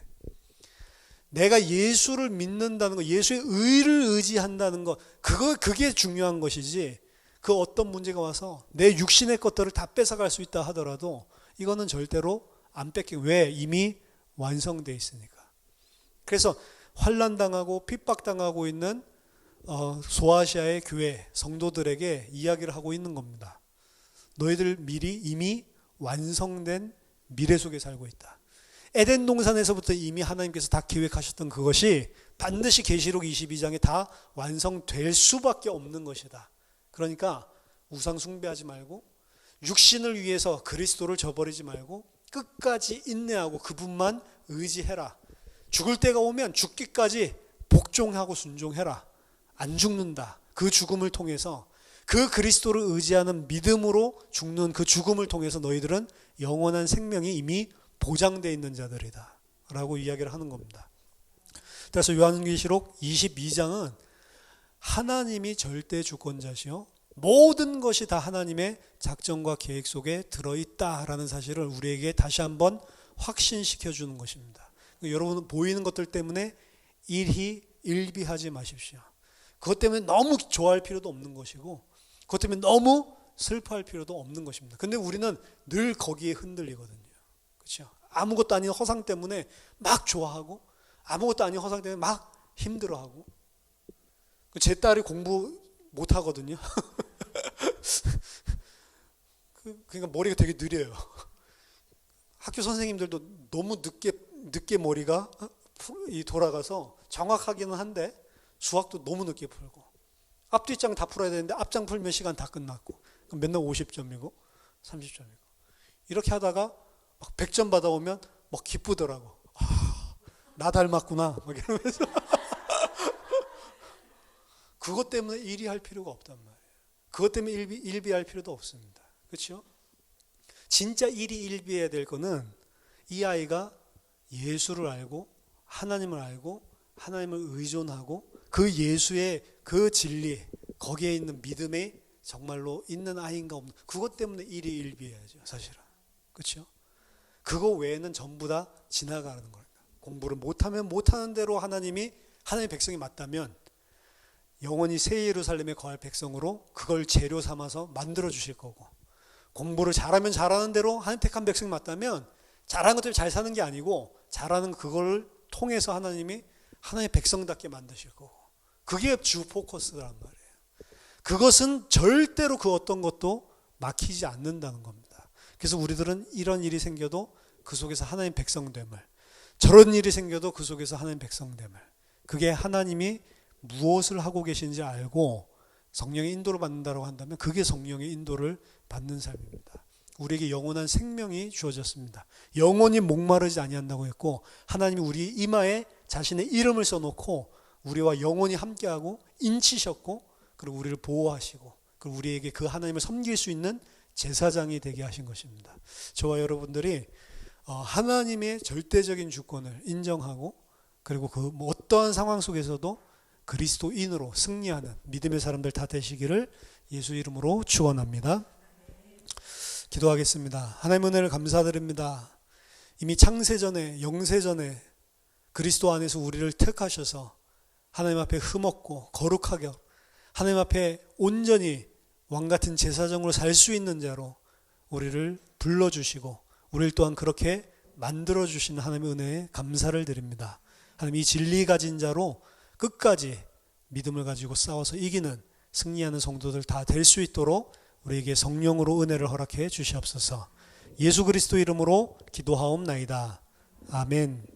내가 예수를 믿는다는 것, 예수의 의를 의지한다는 것, 그게 중요한 것이지 그 어떤 문제가 와서 내 육신의 것들을 다 뺏어갈 수 있다 하더라도 이거는 절대로 안 뺏기고 왜? 이미 완성되어 있으니까. 그래서 환난당하고 핍박당하고 있는 소아시아의 교회 성도들에게 이야기를 하고 있는 겁니다. 너희들 이미 완성된 미래 속에 살고 있다. 에덴 동산에서부터 이미 하나님께서 다 계획하셨던 그것이 반드시 계시록 22장에 다 완성될 수밖에 없는 것이다. 그러니까 우상 숭배하지 말고 육신을 위해서 그리스도를 저버리지 말고 끝까지 인내하고 그분만 의지해라. 죽을 때가 오면 죽기까지 복종하고 순종해라. 안 죽는다. 그 죽음을 통해서 그 그리스도를 의지하는 믿음으로 죽는 그 죽음을 통해서 너희들은 영원한 생명이 이미 보장되어 있는 자들이다 라고 이야기를 하는 겁니다. 그래서 요한계시록 22장은 하나님이 절대 주권자시요 모든 것이 다 하나님의 작정과 계획 속에 들어있다라는 사실을 우리에게 다시 한번 확신시켜 주는 것입니다. 여러분은 보이는 것들 때문에 일희일비하지 마십시오. 그것 때문에 너무 좋아할 필요도 없는 것이고 그것 때문에 너무 슬퍼할 필요도 없는 것입니다. 근데 우리는 늘 거기에 흔들리거든요. 그렇죠? 아무것도 아닌 허상 때문에 막 좋아하고 아무것도 아닌 허상 때문에 막 힘들어하고 제 딸이 공부 못하거든요. 그러니까 머리가 되게 느려요. 학교 선생님들도 너무 늦게 머리가 돌아가서 정확하기는 한데 수학도 너무 늦게 풀고 앞뒷장 다 풀어야 되는데 앞장 풀면 시간 다 끝났고 맨날 50점이고 30점이고 이렇게 하다가 막 100점 받아오면 막 기쁘더라고. 나 닮았구나 막 이러면서 그것 때문에 일희할 필요가 없단 말이에요. 그것 때문에 일비할 필요도 없습니다. 그렇죠? 진짜 일희일비해야 될 거는 이 아이가 예수를 알고 하나님을 알고 하나님을 의존하고 그 예수의 그 진리 거기에 있는 믿음이 정말로 있는 아이인가 없는 그것 때문에 일희일비해야죠. 사실은. 그렇죠? 그거 외에는 전부 다 지나가는 거예요. 공부를 못하면 못하는 대로 하나님의 백성이 맞다면 영원히 새 예루살렘에 거할 백성으로 그걸 재료 삼아서 만들어 주실 거고 공부를 잘하면 잘하는 대로 하나님 택한 백성이 맞다면 잘하는 것들 잘 사는 게 아니고 잘하는 그걸 통해서 하나님이 하나님의 백성답게 만드실 거고 그게 주 포커스란 말이에요. 그것은 절대로 그 어떤 것도 막히지 않는다는 겁니다. 그래서 우리들은 이런 일이 생겨도 그 속에서 하나님 백성됨을 저런 일이 생겨도 그 속에서 하나님 백성됨을 그게 하나님이 무엇을 하고 계신지 알고 성령의 인도를 받는다고 한다면 그게 성령의 인도를 받는 삶입니다. 우리에게 영원한 생명이 주어졌습니다. 영원히 목마르지 아니한다고 했고 하나님이 우리 이마에 자신의 이름을 써놓고 우리와 영원히 함께하고 인치셨고 그리고 우리를 보호하시고 그리고 우리에게 그 하나님을 섬길 수 있는 제사장이 되게 하신 것입니다. 저와 여러분들이 하나님의 절대적인 주권을 인정하고 그리고 그 어떠한 상황 속에서도 그리스도인으로 승리하는 믿음의 사람들 다 되시기를 예수 이름으로 축원합니다. 기도하겠습니다. 하나님 은혜를 감사드립니다. 이미 창세전에 영세전에 그리스도 안에서 우리를 택하셔서 하나님 앞에 흠없고 거룩하게 하나님 앞에 온전히 왕같은 제사장으로 살 수 있는 자로 우리를 불러주시고 우리를 또한 그렇게 만들어주신 하나님의 은혜에 감사를 드립니다. 하나님 이 진리 가진 자로 끝까지 믿음을 가지고 싸워서 이기는 승리하는 성도들 다 될 수 있도록 우리에게 성령으로 은혜를 허락해 주시옵소서. 예수 그리스도 이름으로 기도하옵나이다. 아멘.